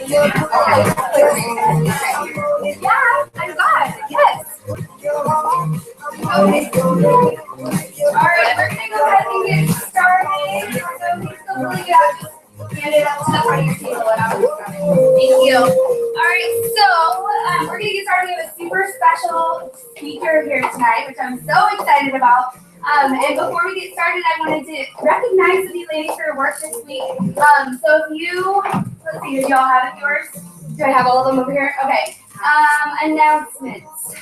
Yeah, I'm glad. Yes. Okay. All right, we're gonna go ahead and get started. So please feel free to hand it up to the front of your table and I'll get started. Thank you. All right, so we're gonna get started. We have a super special speaker here tonight, which I'm so excited about. And before we get started, I wanted to recognize the ladies for your work this week. So if you, let's see, do y'all have yours? Do I have all of them over here? Okay. Announcements.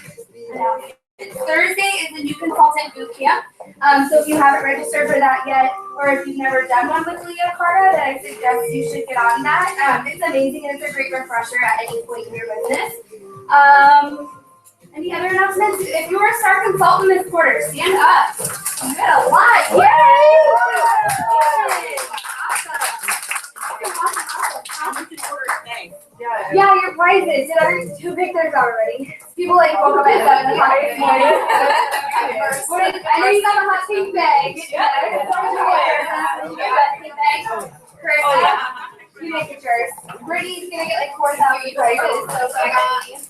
Thursday is the new consultant boot camp. So if you haven't registered for that yet, or if you've never done one with Leah Carta, then I suggest you should get on that. It's amazing and it's a great refresher at any point in your business. Any other announcements? If you are a star consultant this quarter, stand up. You got a lot. Yay! Yeah, your prizes. Who picked theirs already? People like woke up at 7 o'clock this morning. I know you got a hot pink bag. Chris, you make it yours. Brittany's gonna get like 4,000 prizes. So I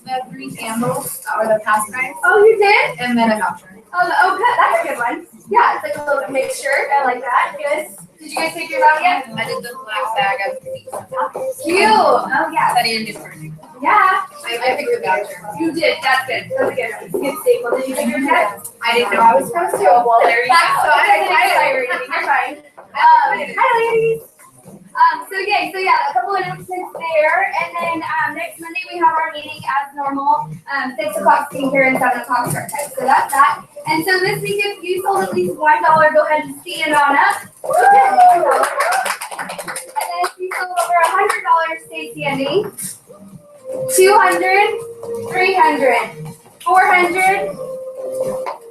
got the 3 candles, or the past night. Oh, you did? And then a voucher. Oh, good. That's a good one. Yeah, it's like a little mixture. I like that. Good. Did you guys take yours out yet? I did the black bag of cookies. Cute. Oh, yeah. That didn't do first. Yeah. I picked the voucher. You did. That's good. That's good. It's a good staple. Did you take yours yet? I didn't know I was supposed to. Well, there you go. So I didn't highlight reading. You're fine. Hi, ladies. So yeah, a couple of announcements there, and then next Monday we have our meeting as normal, 6 o'clock skincare and 7 o'clock start time. So that's that. And so this week, if you sold at least $1, go ahead and stand on up. And then if you sold over $100, stay standing. 200, 300, 400,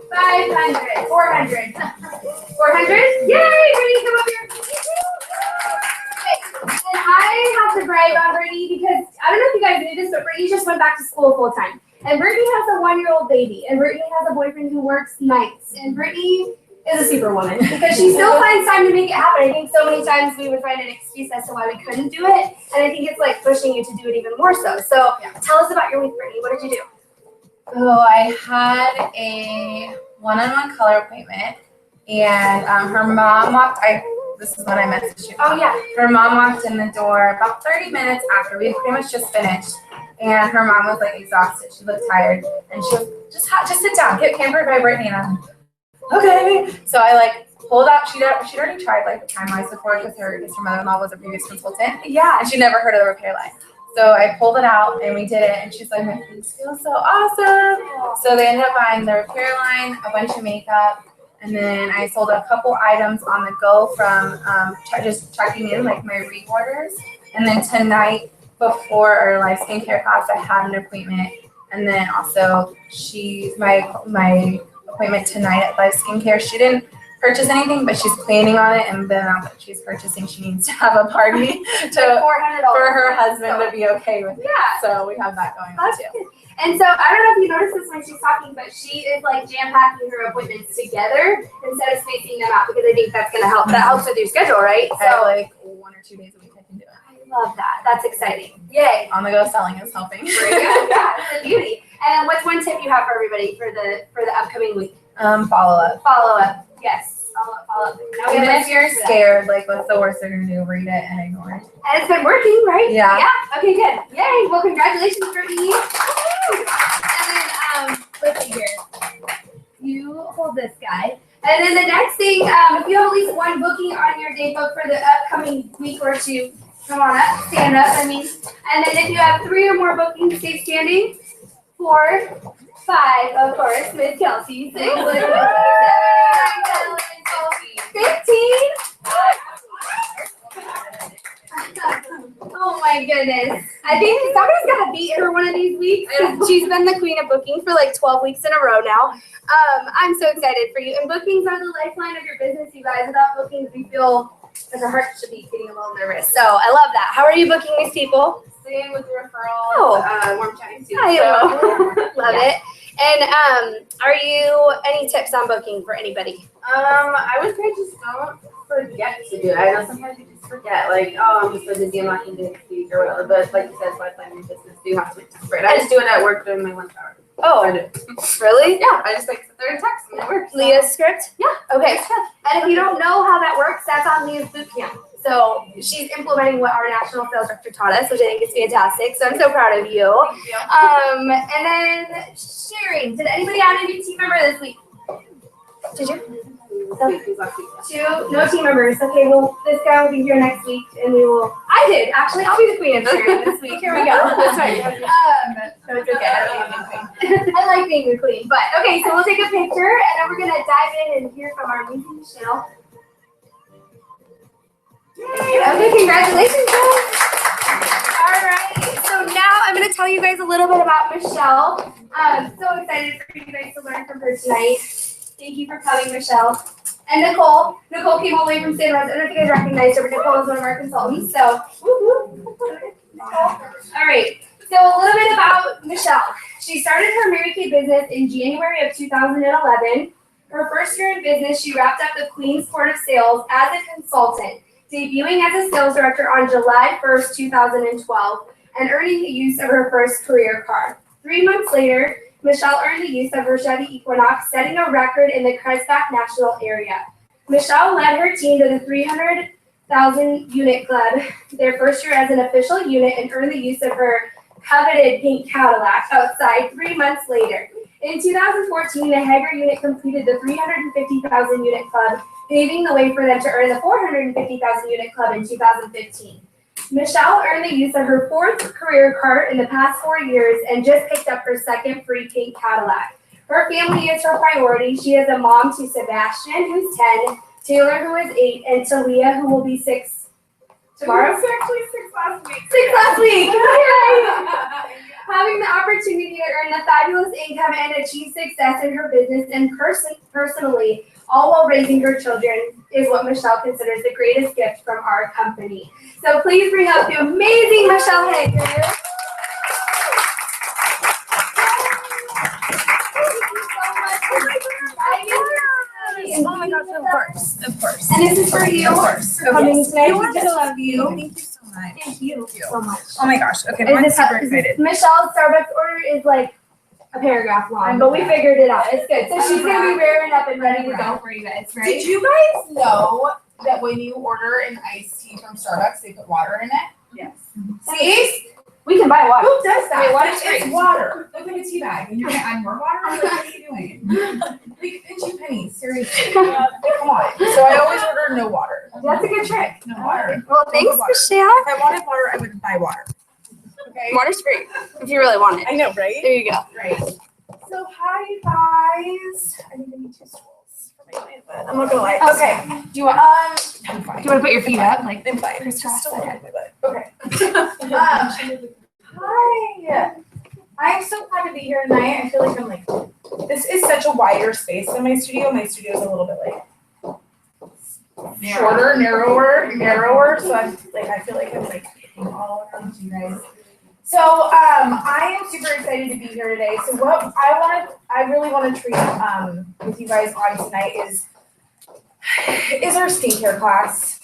500, 400. 400? Yay! Ready? Come up here. And I have to brag on Brittany because I don't know if you guys knew this, but Brittany just went back to school full time. And Brittany has a 1-year-old baby, and Brittany has a boyfriend who works nights. And Brittany is a superwoman because she still finds time to make it happen. I think so many times we would find an excuse as to why we couldn't do it, and I think it's like pushing you to do it even more so. So tell us about your week, Brittany. What did you do? So I had a one-on-one color appointment, and her mom walked. This is when I messaged you. Oh, yeah. Her mom walked in the door about 30 minutes after we had pretty much just finished, and her mom was like exhausted. She looked tired, and she was just sit down, get pampered by Brittany. And I'm like, okay. So I like pulled out. She'd already tried like the time-wise before because her mother-in-law was a previous consultant. Yeah. And she never heard of the repair line. So I pulled it out and we did it, and she's like, my face feels so awesome. So they ended up buying the repair line, a bunch of makeup. And then I sold a couple items on the go from just checking in, like my reorders. And then tonight, before our live skincare class, I had an appointment. And then also, my appointment tonight at live skincare. She didn't purchase anything, but she's planning on it. And then that she's purchasing, she needs to have a party for her husband to be okay with it. Yeah. So we have that going on too. And so I don't know if you noticed this when she's talking, but she is like jam-packing her appointments together instead of spacing them out because I think that's going to help. That helps with your schedule, right? So like 1 or 2 days a week I can do it. I love that. That's exciting. Yay. On the go selling is helping. Yeah, it's a beauty. And what's one tip you have for everybody for the upcoming week? Follow up. Follow up. Yes. Follow up. Now Even if you're scared, like what's the worst they're gonna do? Read it and ignore it. And it's been working, right? Yeah. Yeah. Okay, good. Yay. Well, congratulations, Brittany. And then let's see here. You hold this guy. And then the next thing, if you have at least one booking on your day book for the upcoming week or two, come on up, stand up. And then if you have 3 or more bookings, stay standing. 4, 5, of course, Miss Kelsey. 6, 7, 15. Oh my goodness. I think somebody's got to beat her one of these weeks. She's been the queen of booking for like 12 weeks in a row now. I'm so excited for you. And bookings are the lifeline of your business, you guys. Without bookings, we feel like our hearts should be getting a little nervous. So I love that. How are you booking these people? Same with referrals, warm chatting too. I love it. And are you any tips on booking for anybody? I would say just don't forget to do it. I know sometimes you just forget, like, oh, I'm just so busy, I'm not gonna do it this week or whatever. But like you said, by planning your business, you have to make time for it. I just do it at work during my lunch hour. Oh, I do. really? Yeah, I just like sit there and text and it works. Leah's script? Yeah. Okay. And if you don't know how that works, that's on Leah's boot camp. So she's implementing what our national sales director taught us, which I think is fantastic. So I'm so proud of you. Thank you. And then sharing. Did anybody add a new team member this week? Did you? No team members. Okay, well, this guy will be here next week, and we will. I did actually. I'll be the queen of sharing this week. Here we go. That's right. No, it's okay. I don't need anything. I like being the queen, but okay. So we'll take a picture, and then we're gonna dive in and hear from our amazing Michelle. Okay, congratulations, guys. All right. So now I'm gonna tell you guys a little bit about Michelle. I'm so excited for you guys to learn from her tonight. Thank you for coming, Michelle. And Nicole. Nicole came all the way from San Rose. I don't know if you guys recognize her, but Nicole is one of our consultants. So, all right. So a little bit about Michelle. She started her Mary Kay business in January of 2011. Her first year in business, she wrapped up the Queen's Court of Sales as a consultant, debuting as a sales director on July 1st, 2012, and earning the use of her first career card. 3 months later, Michelle earned the use of her Chevy Equinox, setting a record in the Kreisbach National area. Michelle led her team to the 300,000 unit club their first year as an official unit and earned the use of her coveted pink Cadillac outside 3 months later. In 2014, the Hager unit completed the 350,000 unit club, paving the way for them to earn the 450,000 unit club in 2015. Michelle earned the use of her fourth career card in the past 4 years and just picked up her second free pink Cadillac. Her family is her priority. She is a mom to Sebastian, who's 10, Taylor, who is 8, and Talia, who will be 6 tomorrow. It was actually 6 last week. 6 last week. Yay! Having the opportunity to earn a fabulous income and achieve success in her business and personally, all while raising her children, is what Michelle considers the greatest gift from our company. So please bring up the amazing Michelle Hager. Oh my gosh, of course. And this is for you. Of course. For coming tonight. I love you. Thank you so much. Thank you so much. Oh my gosh. Okay, And I'm this super excited. Michelle's Starbucks order is like a paragraph long, but we figured it out. It's good. So she's gonna be rearing up and ready to go for you guys, right? Did you guys know that when you order an iced tea from Starbucks, they put water in it? Yes. See? We can buy water. Who does that? Wait, water's It's free. water. Look like a tea bag. And you're gonna add more water? Like, what are you doing? Like, pinch pennies, seriously. Come on. So I always order no water. That's a good trick. No water. Well, thanks, Water. Michelle. If I wanted water, I would buy water. Okay? Water's free if you really want it. I know, right? There you go. Right. So hi, you guys. I think I need 2 stools for my client, but I'm not gonna lie. Okay. Do you want? I'm fine. Do you want to put your feet up? Like, I'm fine. Chris Ross Still said. on my butt. Okay. Hi. I'm so glad to be here tonight. I feel like I'm like, this is such a wider space than my studio. My studio is a little bit like shorter, narrower. So I'm like, I feel like I'm like hitting all around you guys. So I am super excited to be here today. So what I really want to treat with you guys on tonight is our skincare class.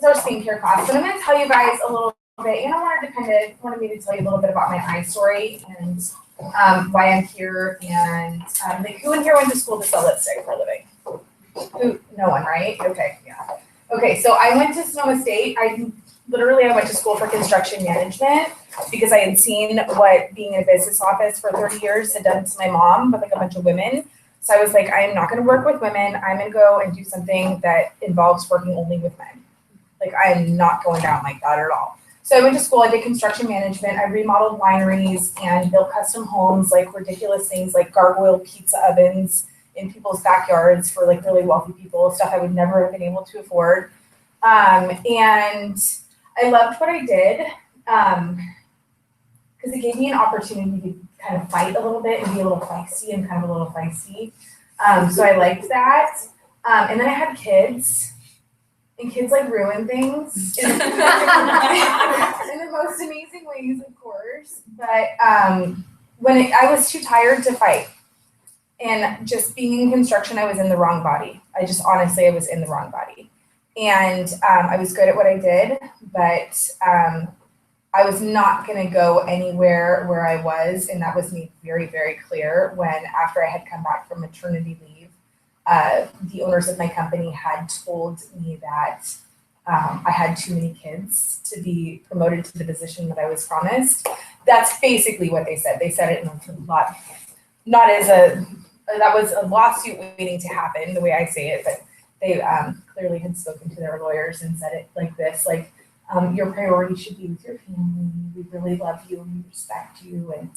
But I'm going to tell you guys a little bit, and I wanted me to tell you a little bit about my eye story and why I'm here, and like who in here went to school to sell lipstick for a living? Who? No one, right? Okay, yeah. Okay, so I went to Sonoma State. I went to school for construction management because I had seen what being in a business office for 30 years had done to my mom with like a bunch of women. So I was like, I am not going to work with women. I'm going to go and do something that involves working only with men. Like, I am not going down like that at all. So I went to school, I did construction management, I remodeled wineries and built custom homes, like ridiculous things like gargoyle pizza ovens in people's backyards for like really wealthy people, stuff I would never have been able to afford. And I loved what I did because it gave me an opportunity to kind of fight a little bit and be a little feisty and kind of a little feisty. So I liked that. And then I had kids. And kids like ruin things in the most amazing ways, of course. But I was too tired to fight. And just being in construction, I was in the wrong body. I was in the wrong body. And I was good at what I did, but I was not going to go anywhere where I was. And that was made very, very clear when, after I had come back from maternity leave, the owners of my company had told me that I had too many kids to be promoted to the position that I was promised. That's basically what they said. They said it in a lot, not as that was a lawsuit waiting to happen, the way I say it, but they clearly had spoken to their lawyers and said it like this, like, your priority should be with your family. We really love you and we respect you, and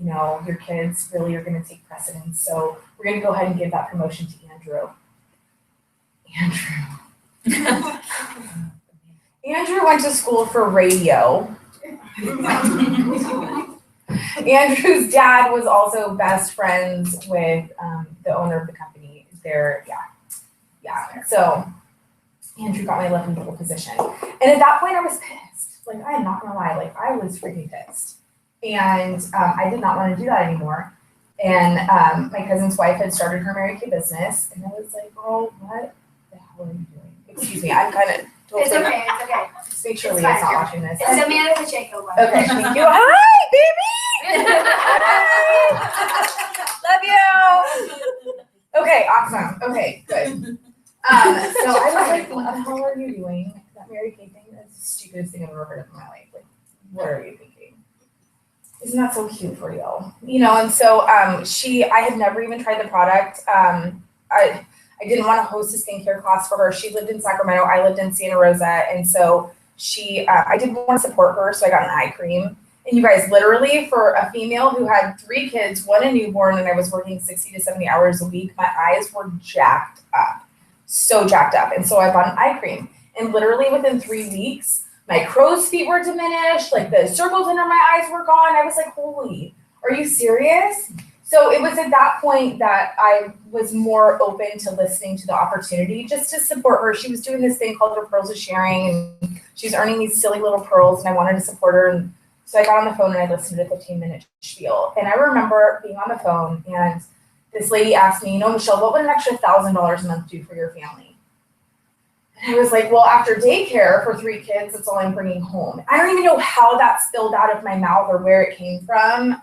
you know, your kids really are going to take precedence. So we're going to go ahead and give that promotion to Andrew. Andrew went to school for radio. Andrew's dad was also best friends with the owner of the company. So Andrew got my lovely little position. And at that point I was pissed. Like, I'm not gonna lie, like I was freaking pissed. And I did not want to do that anymore. And my cousin's wife had started her Mary Kay business. And I was like, girl, what the hell are you doing? Excuse me, I'm kind of totally. It's okay, it's okay. Just make sure Leah's not watching this. It's Amanda Pacheco one. Okay, thank you. Hi, baby! Hi! Love you! Okay, awesome. Okay, good. So I was like, what the hell are you doing? That Mary Kay thing is the stupidest thing I've ever heard of in my life. Like, what are you thinking? Isn't that so cute for you? You know, and so I had never even tried the product. I didn't want to host a skincare class for her. She lived in Sacramento. I lived in Santa Rosa. And so I didn't want to support her. So I got an eye cream. And you guys, literally, for a female who had 3 kids, 1 a newborn, and I was working 60 to 70 hours a week, my eyes were jacked up. So jacked up. And so I bought an eye cream. And literally within 3 weeks, my crow's feet were diminished. Like, the circles under my eyes were gone. I was like, holy, are you serious? So it was at that point that I was more open to listening to the opportunity just to support her. She was doing this thing called her Pearls of Sharing, and she's earning these silly little pearls, and I wanted to support her. And so I got on the phone and I listened to the 15-minute spiel. And I remember being on the phone, and this lady asked me, you know, Michelle, what would an extra $1,000 a month do for your family? And I was like, well, after daycare for 3 kids, that's all I'm bringing home. I don't even know how that spilled out of my mouth or where it came from.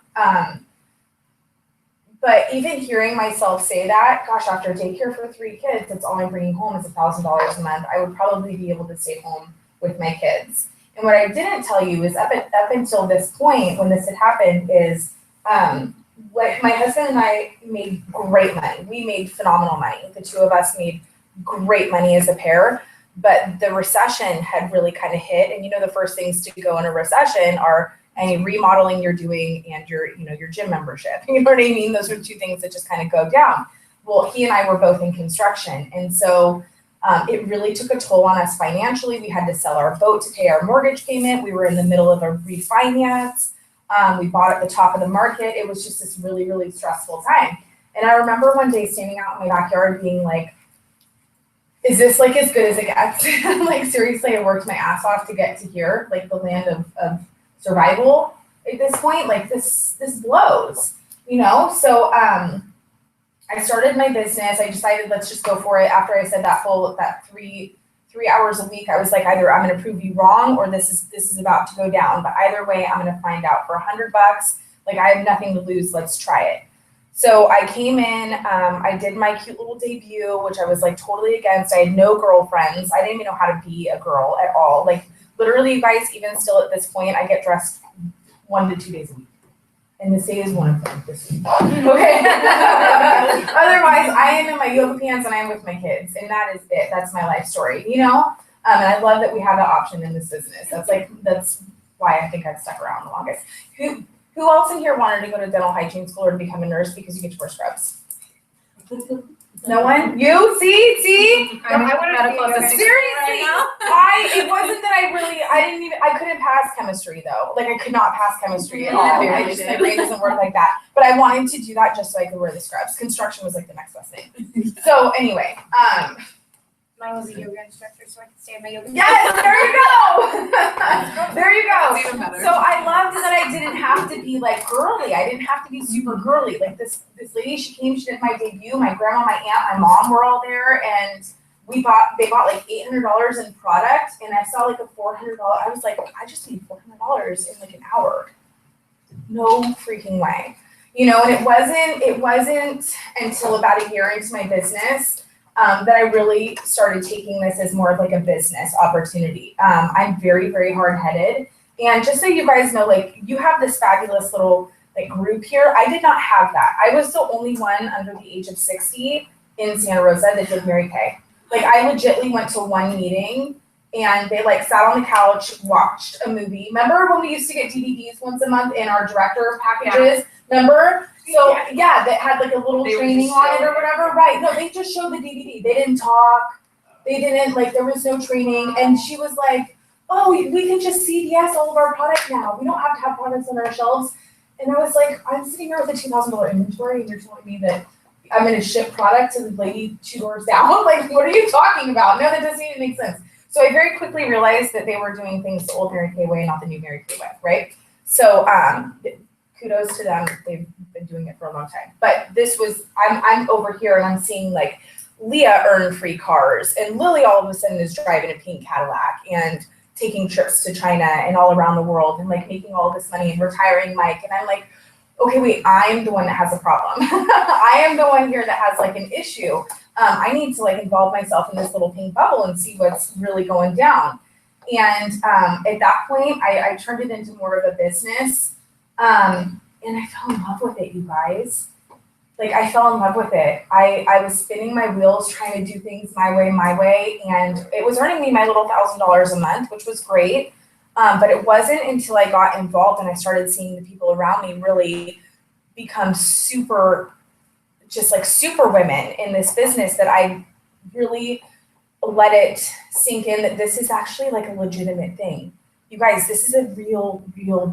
But even hearing myself say that, gosh, after daycare for 3 kids, that's all I'm bringing home is $1,000 a month. I would probably be able to stay home with my kids. And what I didn't tell you is up until this point, when this had happened, is what my husband and I made great money. We made phenomenal money. The 2 of us made great money as a pair. But the recession had really kind of hit. And you know, the first things to go in a recession are any remodeling you're doing and your gym membership. You know what I mean? Those are 2 things that just kind of go down. Well, he and I were both in construction. And so it really took a toll on us financially. We had to sell our boat to pay our mortgage payment. We were in the middle of a refinance. We bought at the top of the market. It was just this really, really stressful time. And I remember one day standing out in my backyard being like, is this like as good as it gets? Like, seriously, I worked my ass off to get to here, like the land of survival at this point. Like, this blows, you know? So I started my business. I decided, let's just go for it. After I said that 3 hours a week, I was like, either I'm going to prove you wrong or this is about to go down. But either way, I'm going to find out. For $100, like, I have nothing to lose. Let's try it. So I came in, I did my cute little debut, which I was like totally against. I had no girlfriends. I didn't even know how to be a girl at all. Like, literally, you guys, even still at this point, I get dressed 1 to 2 days a week. And this day is one of them this week. Okay. Otherwise, I am in my yoga pants and I am with my kids. And that is it. That's my life story, you know? And I love that we have that option in this business. That's why I think I've stuck around the longest. Who else in here wanted to go to dental hygiene school or to become a nurse because you get to wear scrubs? No one? You? See? I'm medical assistant. Seriously, it wasn't that I couldn't pass chemistry though. Like, I could not pass chemistry at all. My brain doesn't work like that. But I wanted to do that just so I could wear the scrubs. Construction was like the next best thing. So anyway, Mine was a yoga instructor, so I could stay at my yoga. Yes, there you go. There you go. That's even better. So I loved that I didn't have to be like girly. I didn't have to be super girly. Like this lady, she came, she did my debut. My grandma, my aunt, my mom were all there, and they bought like $800 in product, and I saw like a $400. I was like, I just need $400 in like an hour. No freaking way. You know, and it wasn't until about a year into my business that I really started taking this as more of like a business opportunity. I'm very, very hard-headed. And just so you guys know, like, you have this fabulous little like group here. I did not have that. I was the only one under the age of 60 in Santa Rosa that did Mary Kay. Like, I legitimately went to one meeting and they like sat on the couch, watched a movie. Remember when we used to get DVDs once a month in our director packages? Yeah. Remember? So yeah, that had like a little training on it or whatever. Right. No, they just showed the DVD. They didn't talk. They didn't, like, there was no training. And she was like, oh, we can just CVS all of our product now. We don't have to have products on our shelves. And I was like, I'm sitting here with a $2,000 inventory and you're telling me that I'm going to ship product to the lady 2 doors down? Like, what are you talking about? No, that doesn't even make sense. So I very quickly realized that they were doing things the old Mary Kay way, not the new Mary Kay way, right? So kudos to them. They've been doing it for a long time. But this was, I'm over here and I'm seeing like Leah earn free cars, and Lily all of a sudden is driving a pink Cadillac and taking trips to China and all around the world and like making all this money and retiring Mike. And I'm like, okay, wait, I'm the one that has a problem. I am the one here that has like an issue. I need to like involve myself in this little pink bubble and see what's really going down. And at that point, I turned it into more of a business. And I fell in love with it, you guys. Like, I fell in love with it. I was spinning my wheels trying to do things my way, and it was earning me my little $1,000 a month, which was great. But it wasn't until I got involved and I started seeing the people around me really become super women in this business that I really let it sink in that this is actually like a legitimate thing. You guys, this is a real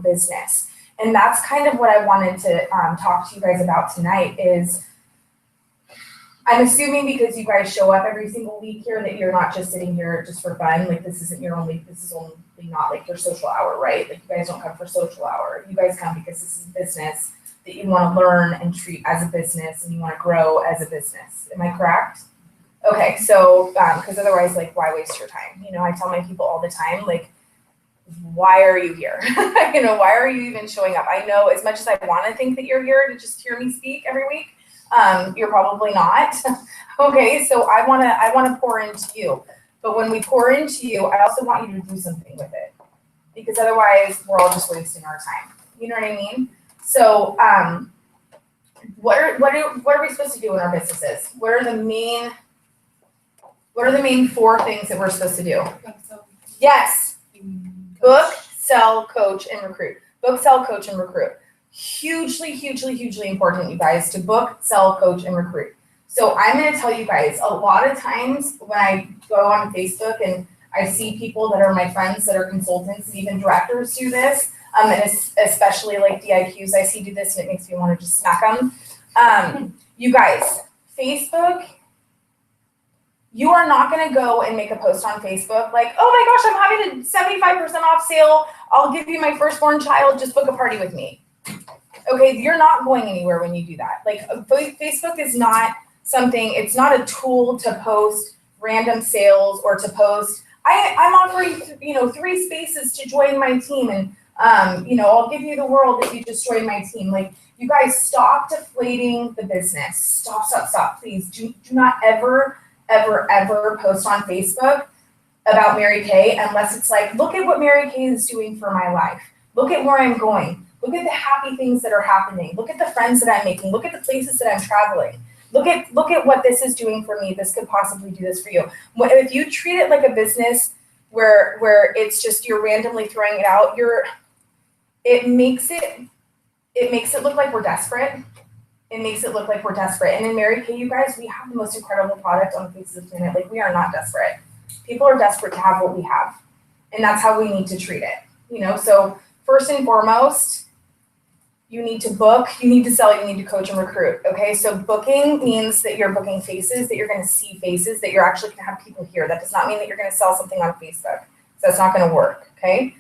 business. And that's kind of what I wanted to talk to you guys about tonight is, I'm assuming because you guys show up every single week here that you're not just sitting here just for fun. Like, this is only not like your social hour, right? Like, you guys don't come for social hour. You guys come because this is a business that you want to learn and treat as a business and you want to grow as a business. Am I correct? Okay, so, because otherwise, like, why waste your time? You know, I tell my people all the time, like, why are you here? You know, why are you even showing up? I know as much as I want to think that you're here to just hear me speak every week, you're probably not. Okay, so I want to pour into you. But when we pour into you, I also want you to do something with it, because otherwise we're all just wasting our time. You know what I mean? So, what are we supposed to do in our businesses? What are the main 4 things that we're supposed to do? Yes. Book, sell, coach, and recruit. Book, sell, coach, and recruit. Hugely important, you guys, to book, sell, coach, and recruit. So I'm going to tell you guys, a lot of times when I go on Facebook and I see people that are my friends that are consultants and even directors do this, and especially like DIQs I see do this, and it makes me want to just smack them. You guys, Facebook, you are not going to go and make a post on Facebook like, oh my gosh, I'm having a 75% off sale. I'll give you my firstborn child. Just book a party with me. Okay, you're not going anywhere when you do that. Like, Facebook is not something, it's not a tool to post random sales or to post, I'm offering, 3 spaces to join my team, and, I'll give you the world if you just join my team. Like, you guys, stop deflating the business. Stop, please. Do not ever post on Facebook about Mary Kay unless it's like, look at what Mary Kay is doing for my life. Look at where I'm going. Look at the happy things that are happening. Look at the friends that I'm making. Look at the places that I'm traveling. Look at what this is doing for me. This could possibly do this for you. If you treat it like a business where it's just you're randomly throwing it out, it makes it look like we're desperate. It makes it look like we're desperate. And in Mary Kay, you guys, we have the most incredible product on the face of the planet. Like, we are not desperate. People are desperate to have what we have. And that's how we need to treat it. So first and foremost, You need to book, you need to sell, you need to coach and recruit. Okay, so booking means that you're booking faces, that you're going to see faces, that you're actually going to have people here. That does not mean that you're going to sell something on Facebook. So that's not going to work. Okay,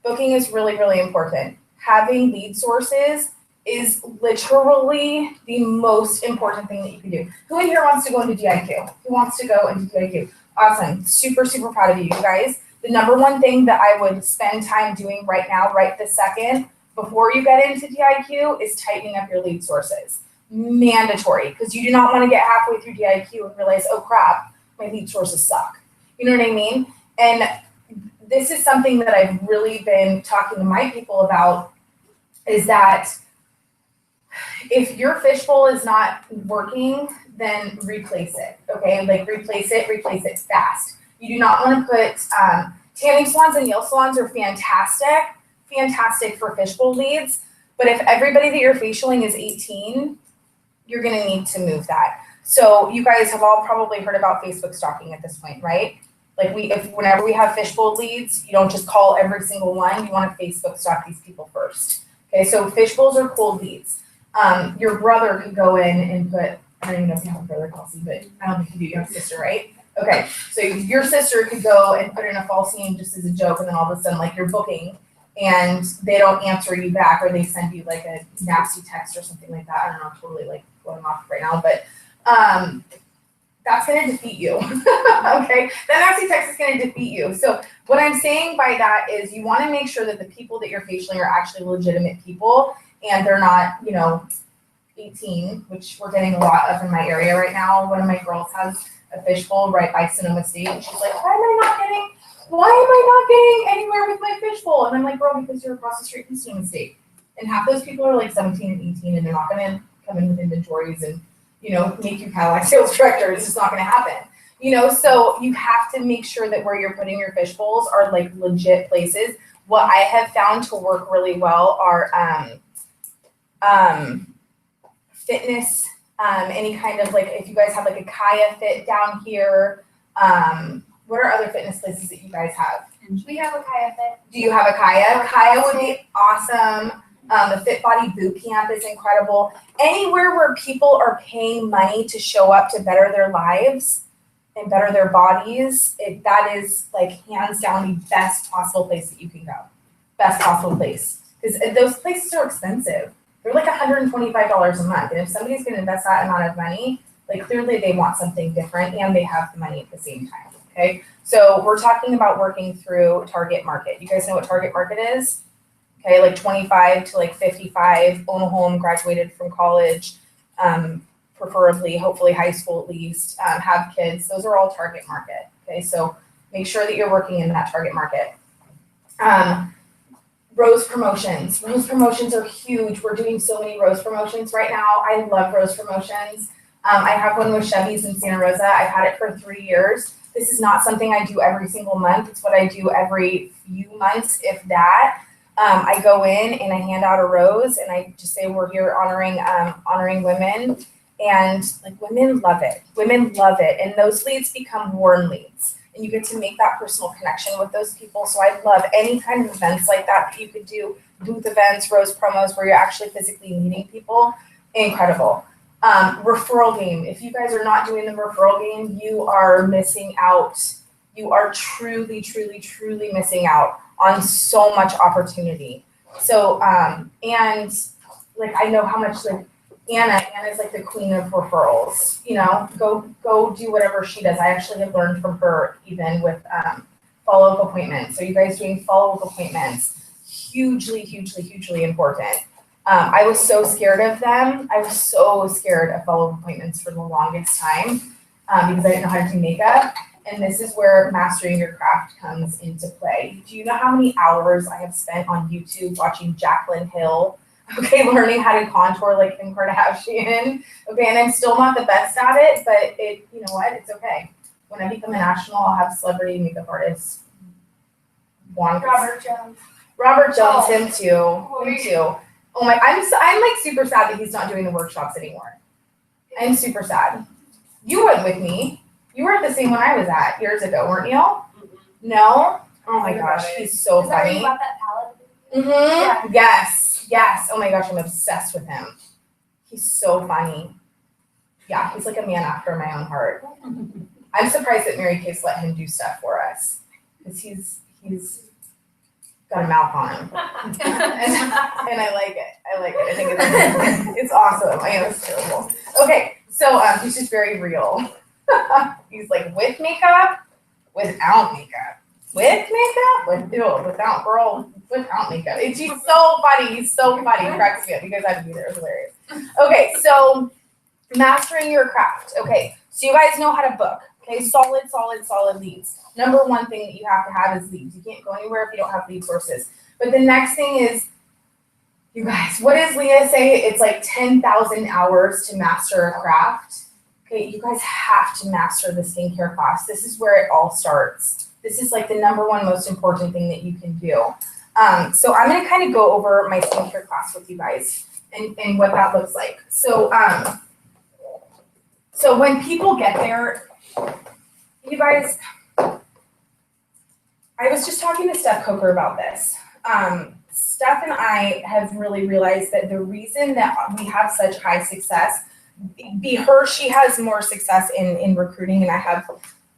booking is really, really important. Having lead sources is literally the most important thing that you can do. Who in here wants to go into DIQ? Who wants to go into DIQ? Awesome. Super, super proud of you, you guys. The number one thing that I would spend time doing right now, right this second, before you get into DIQ is tightening up your lead sources. Mandatory, because you do not want to get halfway through DIQ and realize, oh crap, my lead sources suck. You know what I mean? And this is something that I've really been talking to my people about, is that if your fishbowl is not working, then replace it, okay? Like replace it fast. You do not want to put, tanning salons and nail salons are fantastic for fishbowl leads, but if everybody that you're facialing is 18, you're gonna need to move that. So you guys have all probably heard about Facebook stalking at this point, right? Like whenever we have fishbowl leads, you don't just call every single one, you wanna Facebook stalk these people first. Okay, so fishbowls are cold leads. Your brother could go in and put, I don't even know if you have a brother, Kelsey, but I don't think you do, you have a sister, right? Okay, so your sister could go and put in a false name just as a joke, and then all of a sudden, like, you're booking, and they don't answer you back, or they send you, like, a nasty text or something like that. I don't know, I'm totally, like, going off right now, but that's going to defeat you, okay? That nasty text is going to defeat you. So what I'm saying by that is you want to make sure that the people that you're facialing are actually legitimate people, and they're not, 18, which we're getting a lot of in my area right now. One of my girls has a fishbowl right by Sonoma State, and she's like, why am I not getting anywhere with my fishbowl? And I'm like, girl, because you're across the street from Sonoma State. And half those people are like 17 and 18, and they're not going to come in with inventories and, make you Cadillac sales director. It's just not going to happen. So you have to make sure that where you're putting your fish bowls are like legit places. What I have found to work really well are fitness, any kind of like, if you guys have like a Kaya Fit down here, what are other fitness places that you guys have? We have a Kaya Fit. Do you have a Kaya? Kaya would be awesome. The Fit Body Boot Camp is incredible. Anywhere where people are paying money to show up to better their lives and better their bodies, that is like hands down the best possible place that you can go. Best possible place. Because those places are expensive. They're like $125 a month. And if somebody's going to invest that amount of money, like clearly they want something different and they have the money at the same time. Okay. So we're talking about working through target market. You guys know what target market is? Okay. Like 25 to like 55, own a home, graduated from college, preferably, hopefully high school at least, have kids. Those are all target market. Okay. So make sure that you're working in that target market. Rose promotions. Rose promotions are huge. We're doing so many rose promotions right now. I love rose promotions. I have one with Chevy's in Santa Rosa. I've had it for 3 years. This is not something I do every single month. It's what I do every few months, if that. I go in and I hand out a rose and I just say we're here honoring women, and like women love it. Women love it, and those leads become warm leads. And you get to make that personal connection with those people. So I love any kind of events like that you could do, booth events, rose promos, where you're actually physically meeting people. Incredible. Referral game. If you guys are not doing the referral game, you are missing out. You are truly, truly, truly missing out on so much opportunity. So, and like, I know how much like Anna's like the queen of referrals, go do whatever she does. I actually have learned from her even with follow-up appointments. So you guys doing follow-up appointments, hugely, hugely, hugely important. I was so scared of them. I was so scared of follow-up appointments for the longest time because I didn't know how to do makeup. And this is where mastering your craft comes into play. Do you know how many hours I have spent on YouTube watching Jaclyn Hill? Okay, learning how to contour like Kim Kardashian. Okay, and I'm still not the best at it, but you know what? It's okay. When I become a national, I'll have celebrity makeup artists. Robert Jones. Robert Jones, him too. Oh my, I'm like super sad that he's not doing the workshops anymore. I'm super sad. You went with me. You were at the same one I was at years ago, weren't you? No? Oh my gosh, he's so funny. Is that where you got that palette? Mm-hmm. Yeah. Yes. Yes. Oh my gosh, I'm obsessed with him. He's so funny. Yeah, he's like a man after my own heart. I'm surprised that Mary Kay's let him do stuff for us because he's got a mouth on him, and I like it. I think it's awesome. I know it's terrible. Okay, so he's just very real. He's like with makeup, without makeup, with makeup, without girl, without makeup. He's so funny. He's so funny. He cracks me up. You guys have to be there. It's hilarious. Okay, so mastering your craft. Okay, so you guys know how to book. Okay, solid leads. Number one thing that you have to have is leads. You can't go anywhere if you don't have lead sources. But the next thing is, you guys, what does Leah say? It's like 10,000 hours to master a craft. Okay, you guys have to master the skincare class. This is where it all starts. This is like the number one most important thing that you can do. So I'm gonna kind of go over my skincare class with you guys and what that looks like. So, so when people get there, you guys, I was just talking to Steph Coker about this. Steph and I have really realized that the reason that we have such high success, she has more success in recruiting, and I have,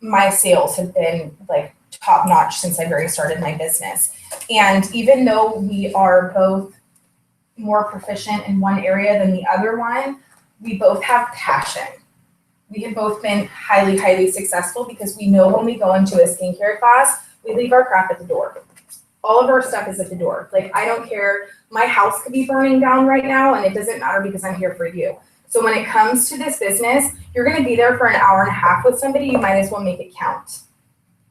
my sales have been like top notch since I very started my business. And even though we are both more proficient in one area than the other one, we both have passion. We have both been highly, highly successful because we know when we go into a skincare class, we leave our crap at the door. All of our stuff is at the door. Like, I don't care. My house could be burning down right now, and it doesn't matter because I'm here for you. So when it comes to this business, you're going to be there for an hour and a half with somebody. You might as well make it count.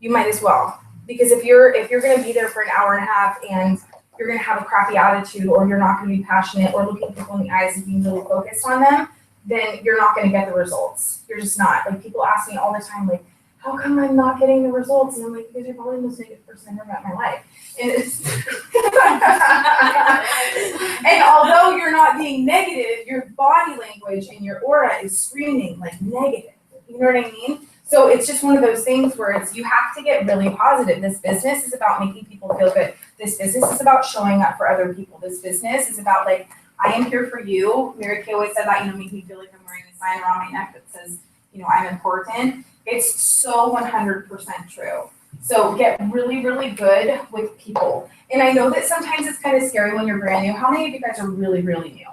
You might as well, because if you're going to be there for an hour and a half and you're going to have a crappy attitude, or you're not going to be passionate or looking people in the eyes and being really focused on them, then you're not going to get the results. You're just not. Like, people ask me all the time, like, how come I'm not getting the results? And I'm like, because you're probably the most negative person I've ever met in my life. And it's and although you're not being negative, your body language and your aura is screaming like negative. You know what I mean? So it's just one of those things where it's, you have to get really positive. This business is about making people feel good. This business is about showing up for other people. This business is about, like, I am here for you. Mary Kay always said that, make me feel like I'm wearing a sign around my neck that says, I'm important. It's so 100% true. So get really, really good with people. And I know that sometimes it's kind of scary when you're brand new. How many of you guys are really, really new?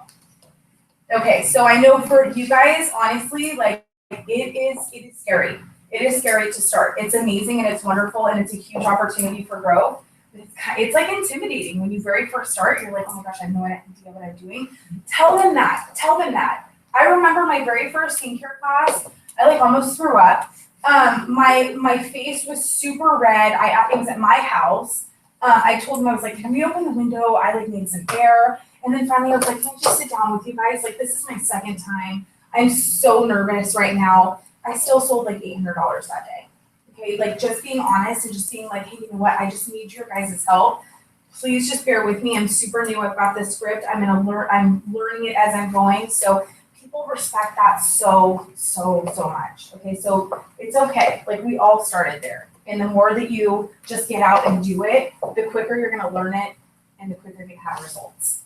Okay, so I know for you guys, honestly, like, it is scary. It is scary to start. It's amazing and it's wonderful and it's a huge opportunity for growth. It's like intimidating when you very first start. You're like, oh my gosh, I have no idea what I'm doing. Tell them that. I remember my very first skincare class. I like almost threw up. My face was super red. It was at my house. I told them, I was like, can we open the window? I like need some air. And then finally I was like, can I just sit down with you guys? Like, this is my second time. I'm so nervous right now. I still sold like $800 that day. Okay, like, just being honest and just being like, hey, you know what? I just need your guys' help. Please just bear with me. I'm super new about this script. I'm learning it as I'm going. So people respect that so much. Okay, so it's okay. Like, we all started there. And the more that you just get out and do it, the quicker you're gonna learn it and the quicker you're gonna have results.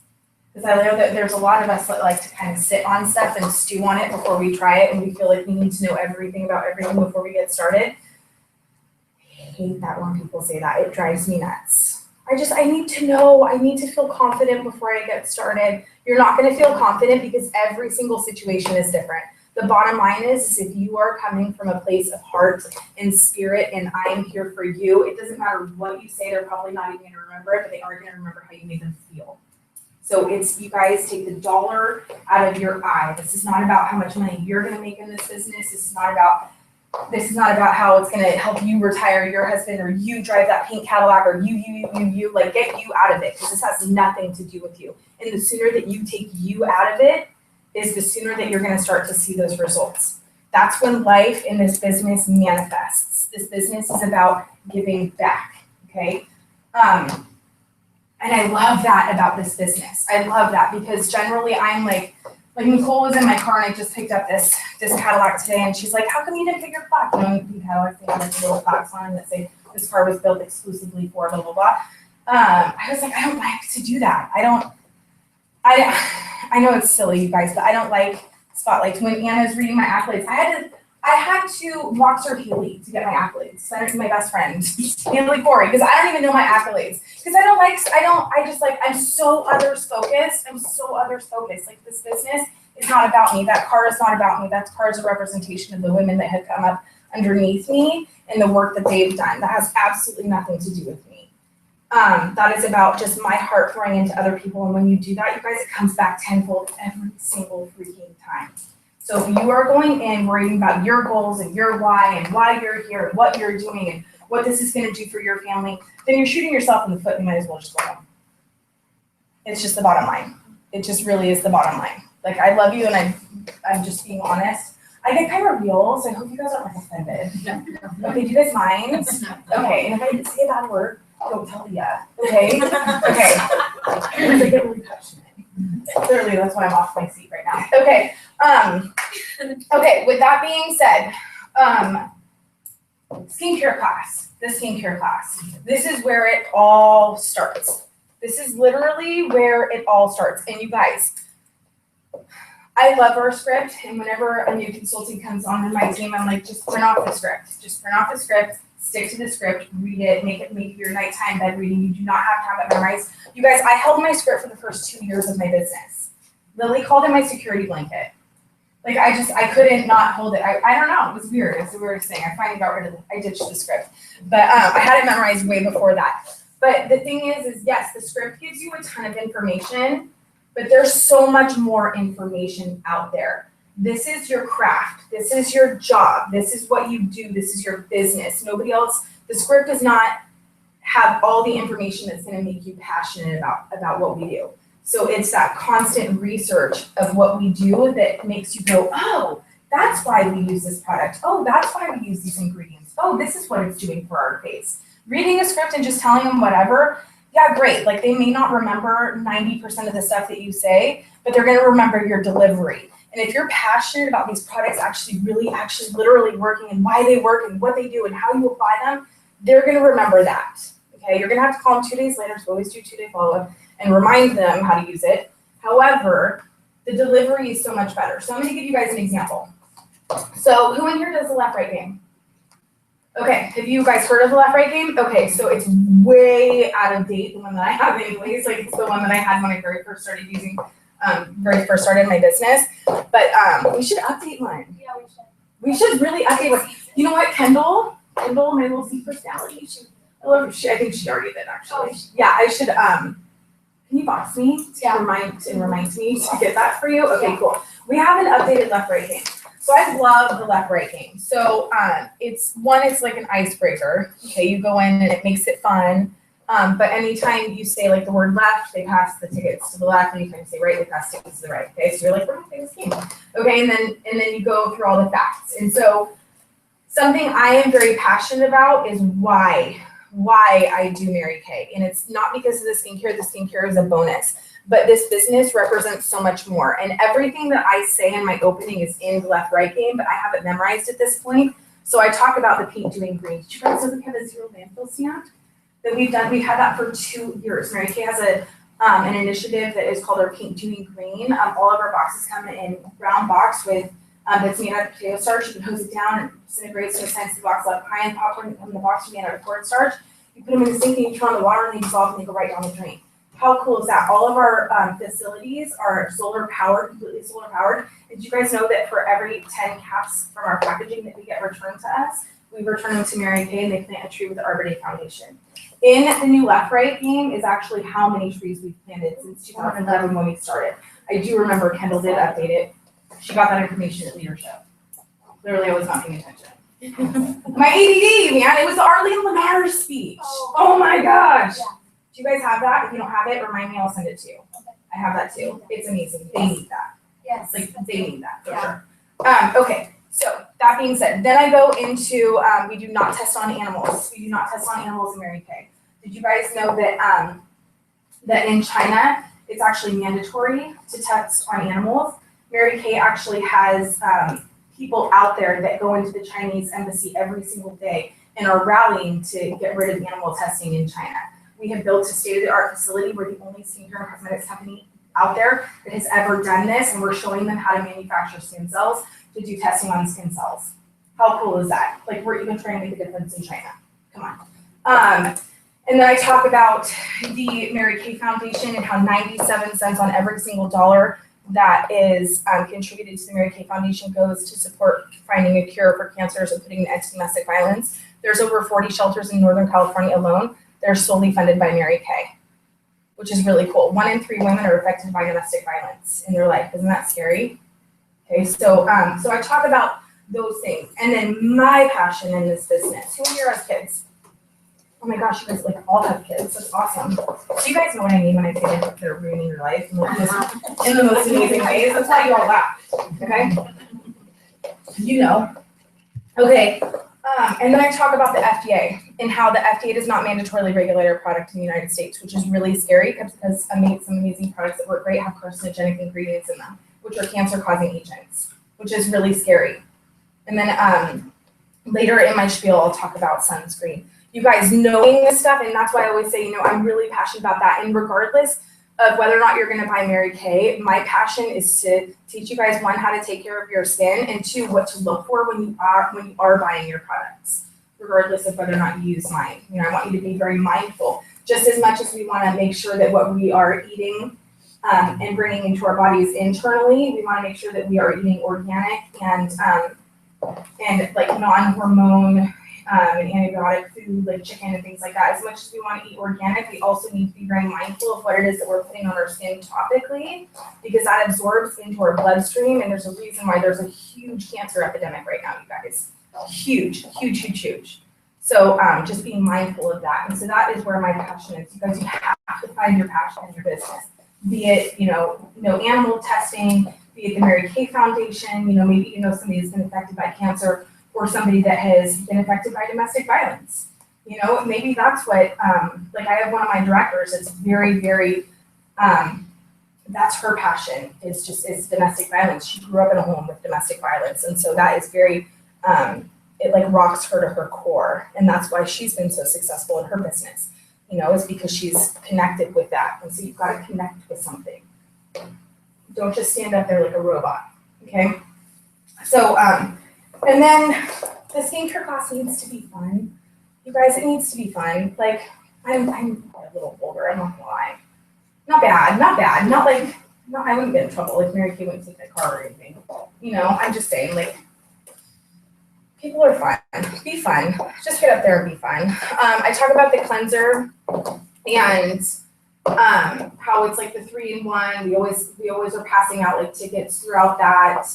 Because I know that there's a lot of us that like to kind of sit on stuff and stew on it before we try it, and we feel like we need to know everything about everything before we get started. I hate that when people say that. It drives me nuts. I need to know. I need to feel confident before I get started. You're not going to feel confident because every single situation is different. The bottom line is if you are coming from a place of heart and spirit and I am here for you, it doesn't matter what you say. They're probably not even going to remember it, but they are going to remember how you made them feel. So it's, you guys take the dollar out of your eye. This is not about how much money you're going to make in this business. This is not about how it's going to help you retire your husband or you drive that pink Cadillac or you, like, get you out of it, because this has nothing to do with you. And the sooner that you take you out of it is the sooner that you're going to start to see those results. That's when life in this business manifests. This business is about giving back, okay? And I love that about this business. I love that because generally I'm like Nicole was in my car and I just picked up this Cadillac today and she's like, how come you didn't put your plaque? You know, the Cadillacs, they have like a little plaques on them that say this car was built exclusively for blah, blah, blah. I was like, I don't like to do that. I know it's silly, you guys, but I don't like spotlights. When Anna's reading my accolades, I had to walk Sir Haley to get my accolades. So my best friend, Haley Corey, because I don't even know my accolades. Because I'm so others focused. Like this business is not about me. That car is not about me. That car is a representation of the women that have come up underneath me and the work that they've done. That has absolutely nothing to do with me. That is about just my heart pouring into other people. And when you do that, you guys, it comes back tenfold every single freaking time. So if you are going in worrying about your goals and your why and why you're here and what you're doing and what this is going to do for your family, then you're shooting yourself in the foot. You might as well just go home. It's just the bottom line. It just really is the bottom line. Like, I love you, and I'm just being honest. I get kind of real, so I hope you guys aren't like offended. No. Okay, do you guys mind? Okay, and if I say a bad word, don't tell Leah. Okay? Okay. Because I get really passionate. Clearly, that's why I'm off my seat right now. Okay. Okay, with that being said, skincare class. The skincare class. This is where it all starts. This is literally where it all starts. And you guys, I love our script, and whenever a new consultant comes on in my team, I'm like, just print off the script. Just print off the script, stick to the script, read it, make it your nighttime bed reading. You do not have to have it memorized. You guys, I held my script for the first 2 years of my business. Lily called it my security blanket. Like, I couldn't not hold it. I don't know, it was weird. It's the weirdest thing. I finally got rid of it. I ditched the script. But I had it memorized way before that. But the thing is yes, the script gives you a ton of information, but there's so much more information out there. This is your craft. This is your job. This is what you do. This is your business. Nobody else, the script does not have all the information that's going to make you passionate about what we do. So it's that constant research of what we do that makes you go, oh, that's why we use this product. Oh, that's why we use these ingredients. Oh, this is what it's doing for our face. Reading a script and just telling them whatever, yeah, great. Like, they may not remember 90% of the stuff that you say, but they're going to remember your delivery. And if you're passionate about these products actually literally working and why they work and what they do and how you apply them, they're going to remember that. Okay, you're going to have to call them 2 days later, so always do 2-day follow-up and remind them how to use it. However, the delivery is so much better. So I'm going to give you guys an example. So who in here does the left-right game? Okay, have you guys heard of the left-right game? Okay, so it's way out of date, the one that I have anyways. Like, it's the one that I had when I very first started my business. But we should update one. Yeah, we should. We should really update one. You know what, Kendall, my little C personality, I think she already did, actually. Yeah, I should, can you box me to remind me to get that for you? Okay, cool. We have an updated left-right game. So I love the left-right game. So it's like an icebreaker. Okay, you go in and it makes it fun. But anytime you say like the word left, they pass the tickets to the left. Anytime you say right, they pass tickets to the right. Okay, so you're like, we're gonna play this game. Okay, and then you go through all the facts. And so something I am very passionate about is why I do Mary Kay. And it's not because of the skincare is a bonus. But this business represents so much more. And everything that I say in my opening is in the left-right game, but I have it memorized at this point. So I talk about the paint doing green. Did you guys know we have a zero landfill stamp that we've done? We've had that for 2 years. Mary Kay has an initiative that is called our paint doing green. All of our boxes come in a brown box with that's made out of potato starch. You can hose it down and disintegrates to a sensitive box left behind. Popcorn in the box made out of cornstarch. You put them in the sink and you turn on the water and they dissolve and they go right down the drain. How cool is that? All of our facilities are solar powered, completely solar powered. Did you guys know that for every 10 caps from our packaging that we get returned to us, we return them to Mary Kay and they plant a tree with the Arbor Day Foundation. In the new left-right game is actually how many trees we've planted since 2011 when we started. I do remember Kendall did update it. She got that information at leadership. Clearly I was not paying attention. My ADD, man, it was the Arlene Lenard speech. Oh my gosh. Yeah. Do you guys have that? If you don't have it, remind me, I'll send it to you. Okay. I have that too. It's amazing. They need that. Yes. Like, they need that for sure. Okay, so that being said, then I go into, we do not test on animals. We do not test on animals in Mary Kay. Did you guys know that, that in China, it's actually mandatory to test on animals? Mary Kay actually has people out there that go into the Chinese embassy every single day and are rallying to get rid of animal testing in China. We have built a state-of-the-art facility. We're the only skincare and cosmetics company out there that has ever done this, and we're showing them how to manufacture skin cells to do testing on skin cells. How cool is that? Like, we're even trying to make a difference in China. Come on. And then I talk about the Mary Kay Foundation and how 97 cents on every single dollar that is contributed to the Mary Kay Foundation goes to support finding a cure for cancers and putting an end to domestic violence. There's over 40 shelters in Northern California alone. They're solely funded by Mary Kay, which is really cool. 1 in 3 women are affected by domestic violence in their life. Isn't that scary? Okay, so so I talk about those things. And then my passion in this business. Who here has kids? Oh my gosh, you guys like all have kids. That's awesome. So you guys know what I mean when I say that they're ruining your life in the most amazing ways. That's why you all laugh. Okay? You know. Okay. And then I talk about the FDA and how the FDA does not mandatorily regulate our product in the United States, which is really scary because some amazing products that work great have carcinogenic ingredients in them, which are cancer-causing agents, which is really scary. And then later in my spiel, I'll talk about sunscreen. You guys knowing this stuff, and that's why I always say, you know, I'm really passionate about that. And regardless of whether or not you're going to buy Mary Kay, my passion is to teach you guys, 1, how to take care of your skin, and 2, what to look for when you are buying your products, regardless of whether or not you use mine. You know, I want you to be very mindful, just as much as we want to make sure that what we are eating and bringing into our bodies internally, we want to make sure that we are eating organic and like non-hormone and antibiotic food like chicken and things like that. As much as we want to eat organic, we also need to be very mindful of what it is that we're putting on our skin topically, because that absorbs into our bloodstream, and there's a reason why there's a huge cancer epidemic right now, you guys. Huge. So just being mindful of that. And so that is where my passion is. You guys, you have to find your passion in your business. Be it, you know, no animal testing, be it the Mary Kay Foundation, you know, maybe you know somebody that's been affected by cancer, or somebody that has been affected by domestic violence. You know, maybe that's what, like I have one of my directors that's very, very, that's her passion, is domestic violence. She grew up in a home with domestic violence. And so that is very, it like rocks her to her core. And that's why she's been so successful in her business, you know, is because she's connected with that. And so you've got to connect with something. Don't just stand up there like a robot, okay? So, and then the skincare class needs to be fun. You guys, it needs to be fun. Like, I'm a little vulgar, I'm not gonna lie. Not bad, not like, no, I wouldn't get in trouble if Mary Kay wouldn't take my car or anything. You know, I'm just saying, like, people are fun. Be fun. Just get up there and be fun. I talk about the cleanser and how it's like the 3-in-1. We always are passing out like tickets throughout that.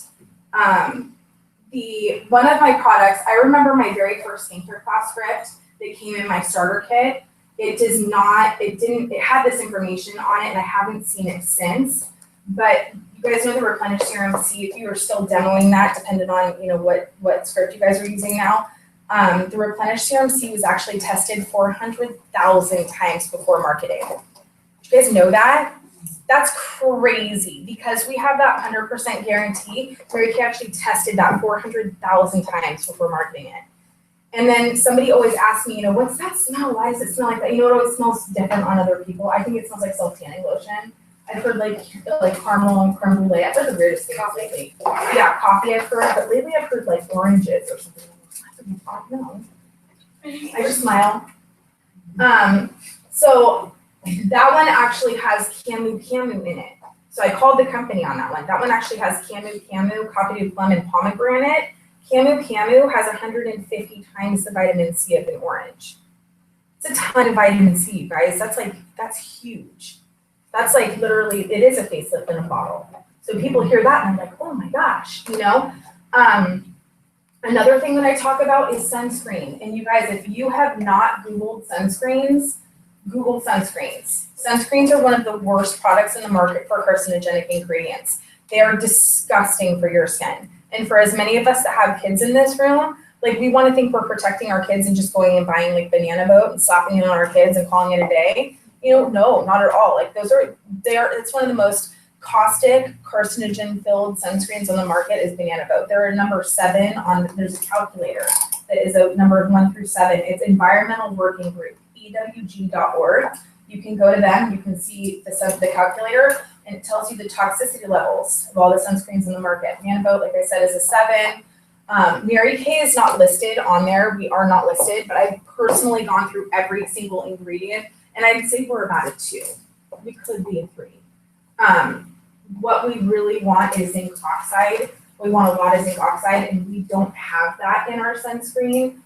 One of my products, I remember my very first skincare class script that came in my starter kit. It had this information on it, and I haven't seen it since. But you guys know the Replenish Serum C, if you are still demoing that, depending on, you know, what script you guys are using now. The Replenish Serum C was actually tested 400,000 times before marketing. Did you guys know that? That's crazy, because we have that 100% guarantee. Mary Kay actually tested that 400,000 times before marketing it. And then somebody always asks me, you know, what's that smell? Why does it smell like that? You know, it always smells different on other people. I think it smells like self-tanning lotion. I've heard like caramel and creme brulee. I've heard the weirdest things lately. Yeah, coffee I've heard, but lately I've heard like oranges or something. No. I just smile. So that one actually has camu in it. So I called the company on that one. That one actually has camu, cockatoo plum, and pomegranate. Camu has 150 times the vitamin C of an orange. It's a ton of vitamin C, you guys. That's huge. That's like literally, it is a facelift in a bottle. So people hear that and they're like, oh my gosh, you know? Another thing that I talk about is sunscreen. And you guys, if you have not Googled sunscreens, Google sunscreens. Sunscreens are one of the worst products in the market for carcinogenic ingredients. They are disgusting for your skin. And for as many of us that have kids in this room, like we want to think we're protecting our kids and just going and buying like Banana Boat and slapping it on our kids and calling it a day. You know, no, not at all. Like it's one of the most caustic, carcinogen-filled sunscreens on the market is Banana Boat. They're a number 7 there's a calculator that is a number 1 through 7. It's Environmental Working Group, EWG.org. You can go to them, you can see the calculator. and it tells you the toxicity levels of all the sunscreens in the market. Manboat, like I said, is a 7. Mary Kay is not listed on there. We are not listed, but I've personally gone through every single ingredient, and I'd say we're about a 2. We could be a 3. What we really want is zinc oxide. We want a lot of zinc oxide, and we don't have that in our sunscreen.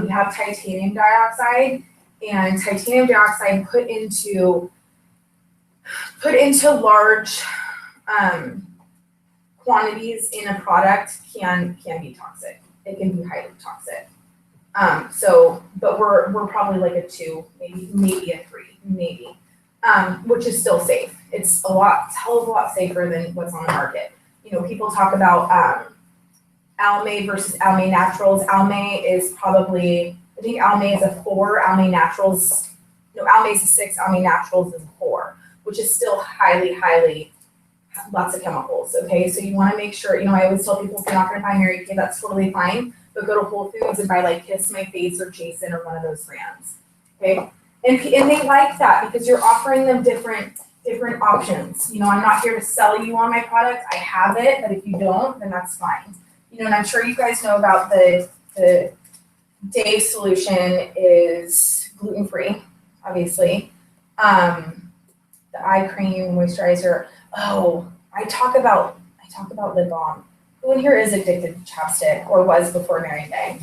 We have titanium dioxide, and titanium dioxide put into large quantities in a product can be toxic. It can be highly toxic. But we're probably like a 2, maybe a 3, which is still safe. It's a hell of a lot safer than what's on the market. You know, people talk about Almay versus Almay Naturals. Almay is probably, I think Almay is a 4, Almay Naturals, no, Almay is a 6, Almay Naturals is a 4, which is still highly, lots of chemicals, okay? So you wanna make sure, you know, I always tell people if you're not gonna buy Mary Kay, that's totally fine, but go to Whole Foods and buy like Kiss My Face or Jason or one of those brands, okay? And they like that because you're offering them different options. You know, I'm not here to sell you on my product. I have it, but if you don't, then that's fine. You know, and I'm sure you guys know about the Dave solution is gluten-free, obviously. The eye cream, moisturizer. Oh, I talk about lip balm. Who in here is addicted to chapstick or was before Mary Kay?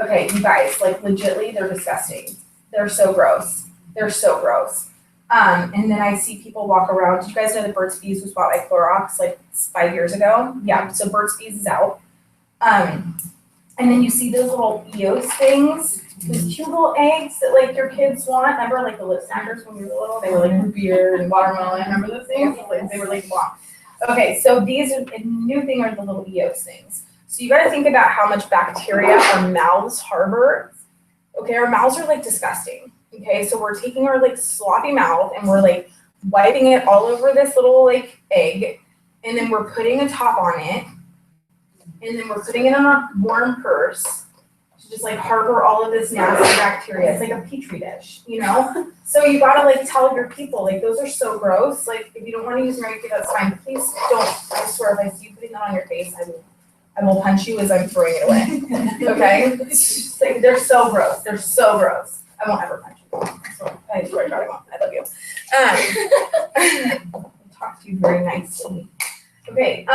Okay, you guys, like legitly, they're disgusting. They're so gross. And then I see people walk around. Do you guys know that Burt's Bees was bought by Clorox like 5 years ago? Yeah, so Burt's Bees is out. And then you see those little Eos things, those cute little eggs that like your kids want. Remember like the lip snackers when we were little? They were like root beer and watermelon. Remember those things? Like, they were like long. Okay, so these are a new thing are the little Eos things. So you gotta think about how much bacteria our mouths harbor. Okay, our mouths are like disgusting. Okay, so we're taking our like sloppy mouth and we're like wiping it all over this little like egg, and then we're putting a top on it, and then we're putting it in a warm purse to just like harbor all of this nasty bacteria. It's like a petri dish, you know? So you gotta like tell your people, like those are so gross. Like if you don't want to use Mary Kay, that's fine. But please don't. I swear, if I see you putting that on your face, I will punch you as I'm throwing it away. Okay? It's just, like, they're so gross. I won't ever punch you. So, I swear to God, I won't. I love you. I talk to you very nicely. Okay.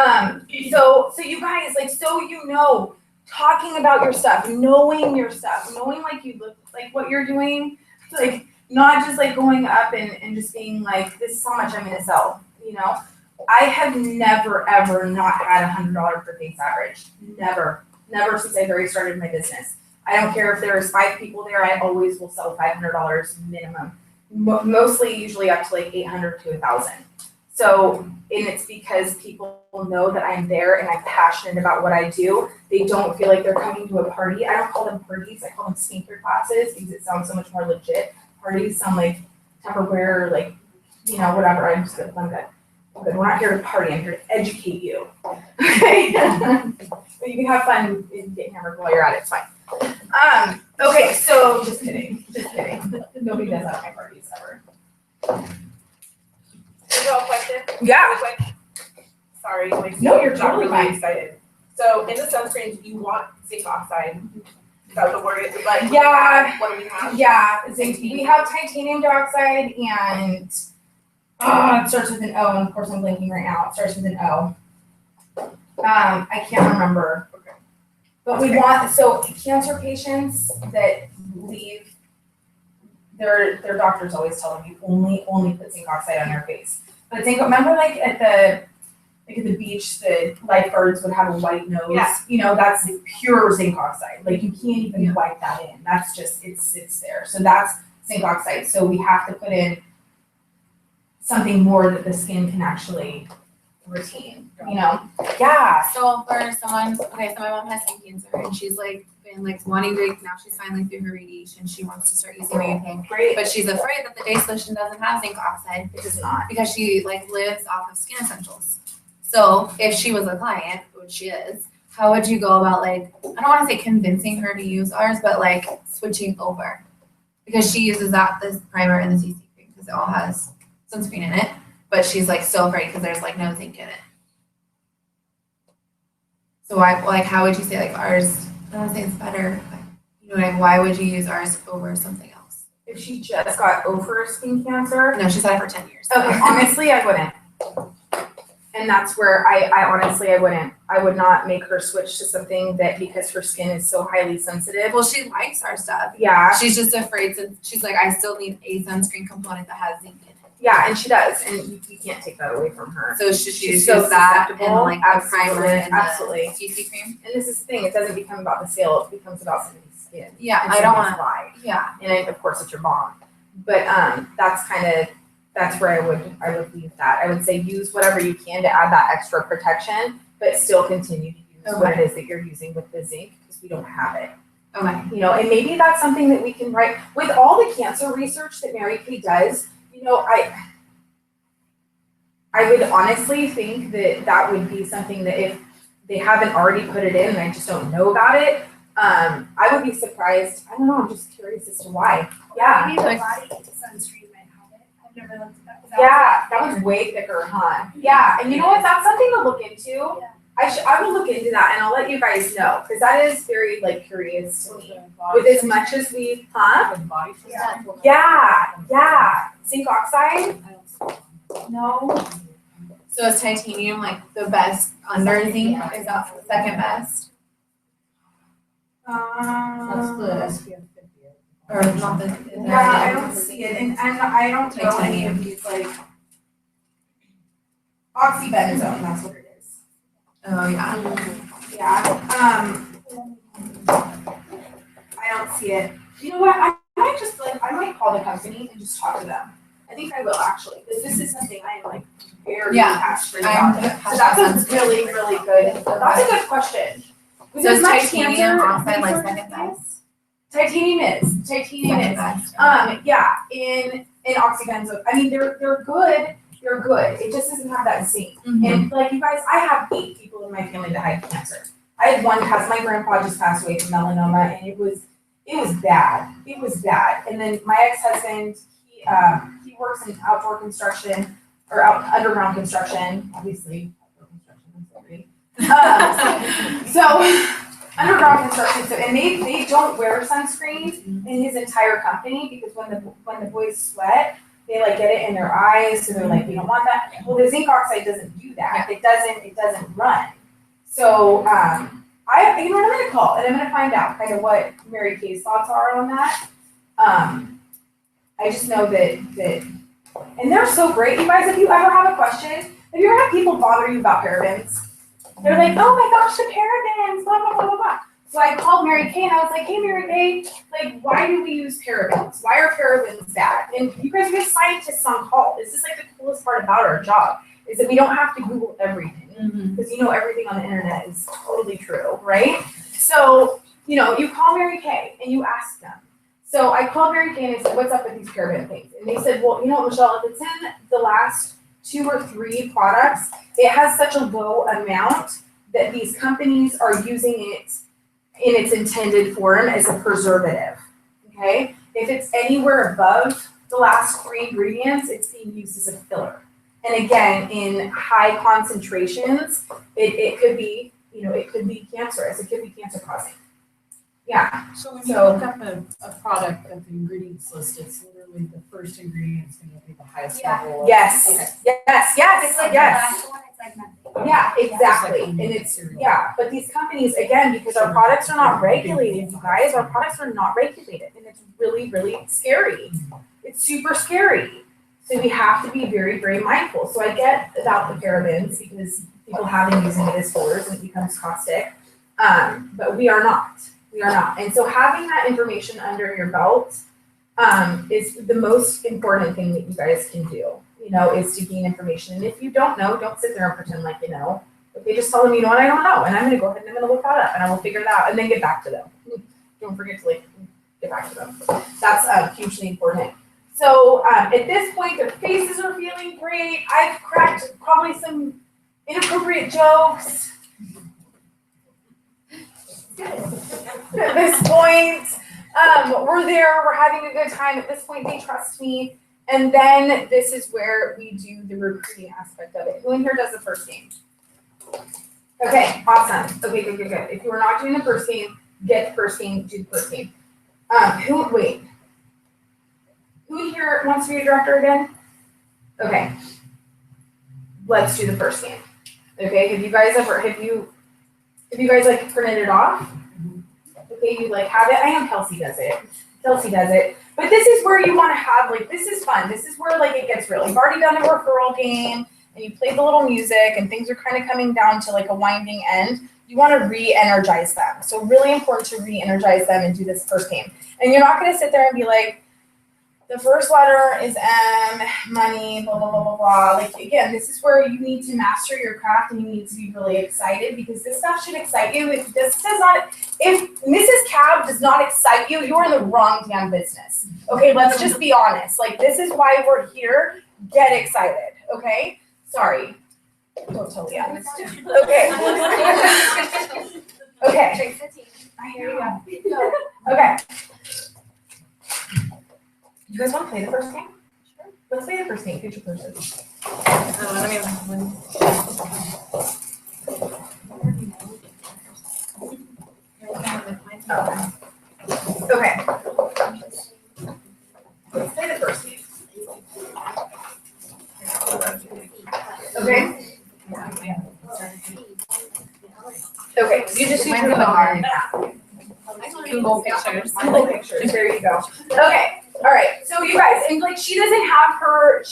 So you guys, like, so you know, talking about your stuff, knowing your stuff, knowing like you look like what you're doing, like not just like going up and just being like, this is how much I'm gonna sell. You know, I have never ever not had $100 per case average. Never since I very started my business. I don't care if there's 5 people there, I always will sell $500 minimum. Mostly usually up to like $800 to $1,000. So, and it's because people know that I'm there and I'm passionate about what I do. They don't feel like they're coming to a party. I don't call them parties, I call them sneaker classes because it sounds so much more legit. Parties sound like Tupperware, like, you know, whatever. I'm good. We're not here to party, I'm here to educate you. Okay? But you can have fun and get hammered while you're at it, it's fine. Okay, so just kidding. Nobody does that at my parties ever. Is that a question? Yeah. Really quick? Sorry, like, No, you're not totally really fine. excited. So in the sunscreens, you want zinc oxide. Is that the word? Like, Yeah. What do we have? Yeah, we have titanium dioxide and it starts with an O, and of course I'm blanking right now. It starts with an O. I can't remember. Okay. But we want, so cancer patients that leave, their doctors always tell them you only put zinc oxide on your face. But zinc, remember like at the beach, the lifeguards would have a white nose. Yeah. You know, that's pure zinc oxide. Like you can't even wipe that in. That's just, it's there. So that's zinc oxide. So we have to put in something more that the skin can actually retain, you know? Yeah. So for someone, okay, so my mom has skin cancer and she's like been like wanting to, now she's finally through her radiation. She wants to start using Mary Kay. Great. But she's afraid that the day solution doesn't have zinc oxide. It does not. Because she like lives off of skin essentials. So if she was a client, which she is, how would you go about like, I don't want to say convincing her to use ours, but like switching over? Because she uses this primer and the CC cream because it all has sunscreen in it. But but she's like so afraid because there's like no zinc in it. So how would you say like ours, I don't wanna say it's better, but you know, like why would you use ours over something else? If she just got over skin cancer, No, she's had it for 10 years. okay, honestly, I wouldn't. And that's where I honestly, I wouldn't. I would not make her switch to something that, because her skin is so highly sensitive. Well, she likes our stuff. Yeah, She's just afraid since she's like, I still need a sunscreen component that has zinc in it. yeah, and she does, and you can't take that away from her. So she's She's use so that and susceptible. like the primer and Absolutely. the CC cream. And this is the thing, it doesn't become about the sale, it becomes about somebody's skin. Yeah, And I don't somebody's want life. to. Yeah. And of course, it's your mom. But that's where I would leave that. I would say use whatever you can to add that extra protection, but still continue to use what it is that you're using with the zinc, because we don't have it. Okay. You know, and maybe that's something that we can write with all the cancer research that Mary Kay does. You know, I would honestly think that would be something that if they haven't already put it in and I just don't know about it, I would be surprised. I don't know, I'm just curious as to why. Yeah. Maybe the body sunscreen might have it. I've never looked at that. Yeah, that one's way thicker, huh? Yeah, and you know what? That's something to look into. Yeah. I will look into that and I'll let you guys know, because that is very like curious to me. With as much as we, huh? Yeah. Zinc oxide? No. So is titanium like the best under zinc? Is that the second best? Or not the? Yeah, I don't see it, and I don't know any of these like oxybenzone. That's what it is. Oh yeah. Yeah. I don't see it. You know what? I might call the company and just talk to them. I think I will actually, because this is something I am like very passionate about. So that's a really, really good. That's a good question. So is titanium oxide like second best? Titanium is. Second best. Yeah, in oxybenzone. I mean, they're good. They're good. It just doesn't have that zinc. And like you guys, I have 8 people in my family that had cancer. I had one because my grandpa just passed away from melanoma, and it was bad. It was bad. And then my ex-husband, he works in outdoor construction or underground construction, obviously. So underground construction. So and they don't wear sunscreen in his entire company, because when the boys sweat, they like get it in their eyes, so they're like, we don't want that. Well, the zinc oxide doesn't do that. It doesn't run. So I'm gonna call and I'm gonna find out kind of what Mary Kay's thoughts are on that. I just know that and they're so great. You guys, if you ever have a question, have you ever had people bother you about parabens? They're like, oh my gosh, the parabens, blah, blah, blah, blah, blah. So I called Mary Kay and I was like, hey, Mary Kay, like, why do we use parabens? Why are parabens bad? And you guys are scientists on call. This is like the coolest part about our job, is that we don't have to Google everything, because you know everything on the internet is totally true, right? So, you know, you call Mary Kay and you ask them. So I called Mary Kay and I said, what's up with these paraben things? And they said, well, you know what, Michelle, if it's in the last 2 or 3 products, it has such a low amount that these companies are using it in its intended form as a preservative, okay? If it's anywhere above the last 3 ingredients, it's being used as a filler. And again, in high concentrations, it could be, you know, it could be cancerous. It could be cancer causing. Yeah. So when you look up a product at the ingredients list, it's literally the first ingredient is going to be the highest level. Yes. Okay. Yes. It's like Yes. the last one, it's like nothing. Yeah, exactly. It's like And it's, cereal. yeah, but these companies, again, because our products are not regulated, you guys, our products are not regulated, and it's really, really scary. It's super scary. So we have to be very, very mindful. So I get about the parabens, because people have been using it as fillers and it becomes caustic. But we are not. We are not. And so having that information under your belt is the most important thing that you guys can do, you know, is to gain information. And if you don't know, don't sit there and pretend like you know. Okay, just tell them, you know what, I don't know. And I'm going to go ahead and I'm going to look that up and I will figure it out and then get back to them. Don't forget to like get back to them. That's hugely important. So at this point, their faces are feeling great. I've cracked probably some inappropriate jokes. At this point, we're there, we're having a good time. At this point, they trust me. And then this is where we do the recruiting aspect of it. Who in here does the first game? Okay, awesome. Okay, good. If you are not doing the first game, get the first game, do the first game. Who in here wants to be a director again? Okay. Let's do the first game. Okay, have you guys like printed it off? Okay, you like have it. I know Kelsey does it. But this is where you want to have, like, this is fun. This is where, like, it gets real. You've already done a referral game, and you played the little music, and things are kind of coming down to, like, a winding end. You want to re-energize them. So really important to re-energize them and do this first game. And you're not going to sit there and be like, the first letter is M, money, blah, blah, blah, blah, blah. Like, again, this is where you need to master your craft and you need to be really excited because this stuff should excite you. If Mrs. Cab does not excite you, you're in the wrong damn business. Okay, let's just be honest. Like, this is why we're here. Get excited, okay? Sorry. Don't tell Leah. Okay. Okay. Here you go. Okay. You guys want to play the first game? Sure. Let's play the first game. Future person. Okay. Let's play the first game. Okay. Okay. You just need to go on Google pictures. Google pictures. There you go. Okay. All right. So you guys, and like she doesn't have her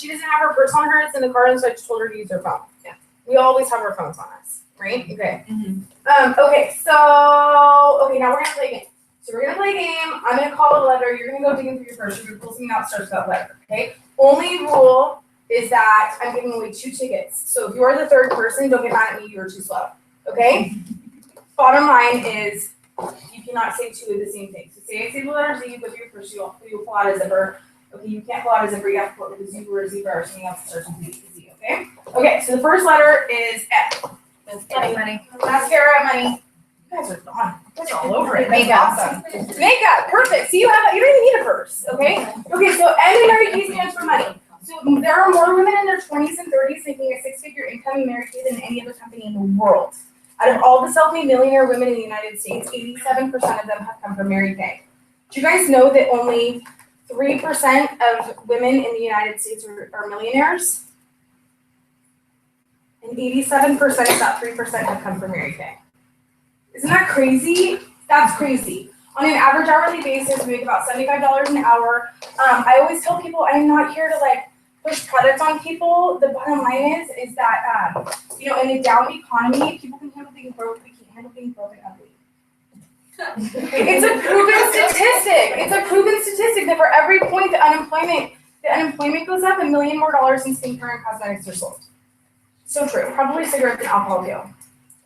purse on her. It's in the car, and so I just told her to use her phone. Yeah. We always have our phones on us, right? Okay. Mm-hmm. Okay. So now we're gonna play a game. So we're gonna play a game. I'm gonna call a letter. You're gonna go digging through your purse. You're gonna pull something out that starts with that letter. Okay. Only rule is that I'm giving away 2 tickets. So if you are the third person, don't get mad at me. You were too slow. Okay. Bottom line is you cannot say 2 of the same thing. So say I say the letter Z, you go through your purse, you pull out a zipper. Okay, you can't pull out a zipper, you have to pull it with a Z or a zebra or something else that starts with Z, okay? Okay, so the first letter is F. Money. Mascara, money. You guys are gone. You guys are all over it. Makeup. Awesome. Makeup, perfect. See, you don't even need a purse, okay? Okay, so M in Mary Kay stands for money. So there are more women in their 20s and 30s making a 6-figure income in Mary Kay than any other company in the world. Out of all the self-made millionaire women in the United States, 87% of them have come from Mary Kay. Do you guys know that only 3% of women in the United States are millionaires? And 87% of that 3% have come from Mary Kay. Isn't that crazy? That's crazy. On an average hourly basis, we make about $75 an hour. I always tell people I'm not here to like push products on people. The bottom line is that in a down economy, people can handle being broke, we can't handle being broke and ugly. It's a proven statistic that for every point the unemployment goes up, $1 million more in skincare and cosmetics are sold. So true. Probably cigarettes and alcohol too.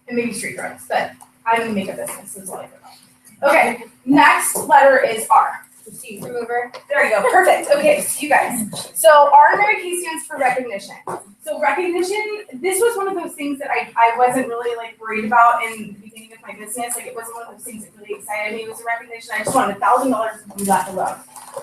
And maybe street drugs, but I'm in the makeup business, that's all I know. Okay, next letter is R. Steve, remover. There you go. Perfect. Okay, so you guys. So R in Mary Kay stands for recognition. So recognition, this was one of those things that I wasn't really like worried about in the beginning of my business. Like it wasn't one of those things that really excited me. It was a recognition. I just wanted $1,000 and left alone.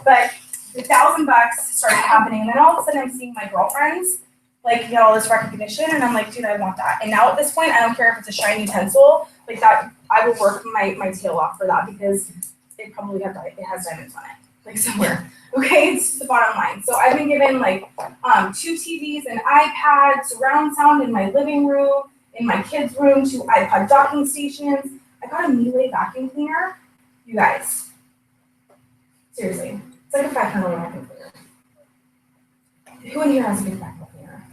But the $1,000 started happening, and then all of a sudden I'm seeing my girlfriends like get all this recognition, and I'm like, dude, I want that. And now at this point, I don't care if it's a shiny pencil, like that. I will work my tail off for that because it probably has diamonds on it, like somewhere. Okay, it's the bottom line. So I've been given like 2 TVs, an iPad, surround sound in my living room, in my kids' room, 2 iPod docking stations. I got a Miele vacuum cleaner. You guys, seriously, it's like a $500 vacuum cleaner. Who in here has a big vacuum cleaner?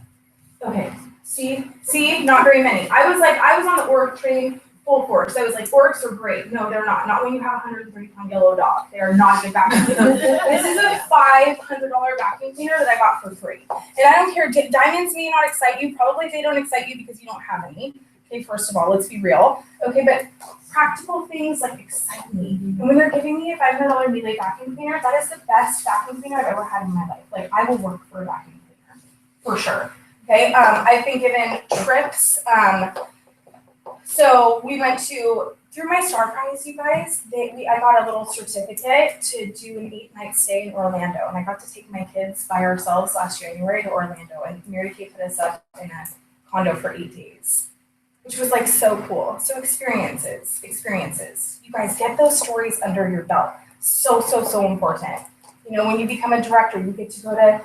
Okay, Steve, not very many. I was on the org training full force. I was like, orgs are great. No, they're not. Not when you have a 130-pound yellow dog. They are not a good vacuum cleaner. This is a $500 vacuum cleaner that I got for free. And I don't care. Diamonds may not excite you. Probably they don't excite you because you don't have any. Okay, first of all, let's be real. Okay, but practical things like excite me. And when they're giving me a $500 Miele vacuum cleaner, that is the best vacuum cleaner I've ever had in my life. Like, I will work for a vacuum cleaner, for sure. Okay, I've been given trips. So we went to through my Star Prize, you guys, I got a little certificate to do an 8-night stay in Orlando, and I got to take my kids by ourselves last January to Orlando, and Mary Kay put us up in a condo for 8 days, which was like so cool. So experiences. You guys, get those stories under your belt. So important. You know, when you become a director, you get to go to,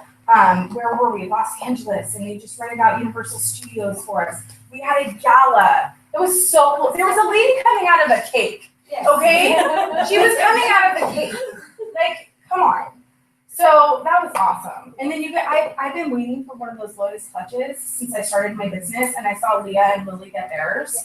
where were we? Los Angeles, and they just rented out Universal Studios for us. We had a gala. It was so cool. There was a lady coming out of a cake. Yes. Okay? She was coming out of the cake. Like, come on. So that was awesome. And then I've been waiting for one of those Lotus clutches since I started my business, and I saw Leah and Lily get theirs.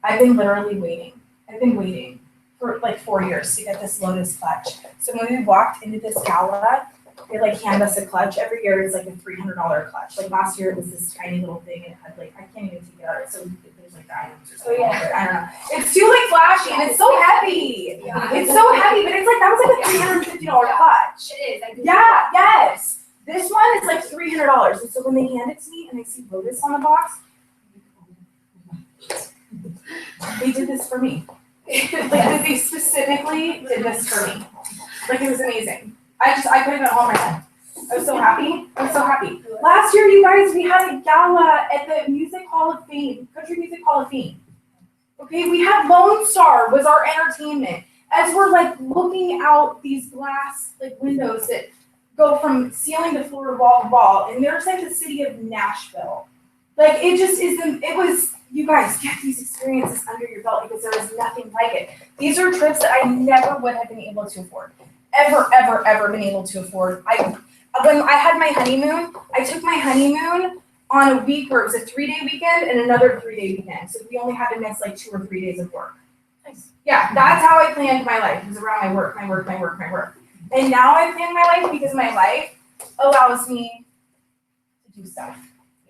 I've been literally waiting. I've been waiting for like 4 years to get this Lotus clutch. So when we walked into this gala, they like hand us a clutch. Every year it's like a $300 clutch. Like last year it was this tiny little thing, and it had like, I can't even take it out. So there's like diamonds or something. yeah. I don't know. It's too like flashy, and it's so heavy. Yeah. It's so heavy, but it's like, that was like a $350 clutch. It is. I do. Yeah, yes. This one is like $300. And so when they hand it to me and I see Lotus on the box, they did this for me. Like they specifically did this for me. Like it was amazing. I could have been home right now. I was so happy. Last year, you guys, we had a gala at the Music Hall of Fame, Country Music Hall of Fame. Okay, we had Lone Star was our entertainment. As we're like looking out these glass like windows that go from ceiling to floor, wall to wall, and there's like the city of Nashville. Like it just isn't. It was. You guys get these experiences under your belt because there is nothing like it. These are trips that I never would have been able to afford. Ever been able to afford. When I had my honeymoon, I took my honeymoon on a week where it was a 3-day weekend and another 3-day weekend. So we only had to miss like 2 or 3 days of work. Nice. Yeah, that's how I planned my life. It was around my work. And now I plan my life because my life allows me to do stuff.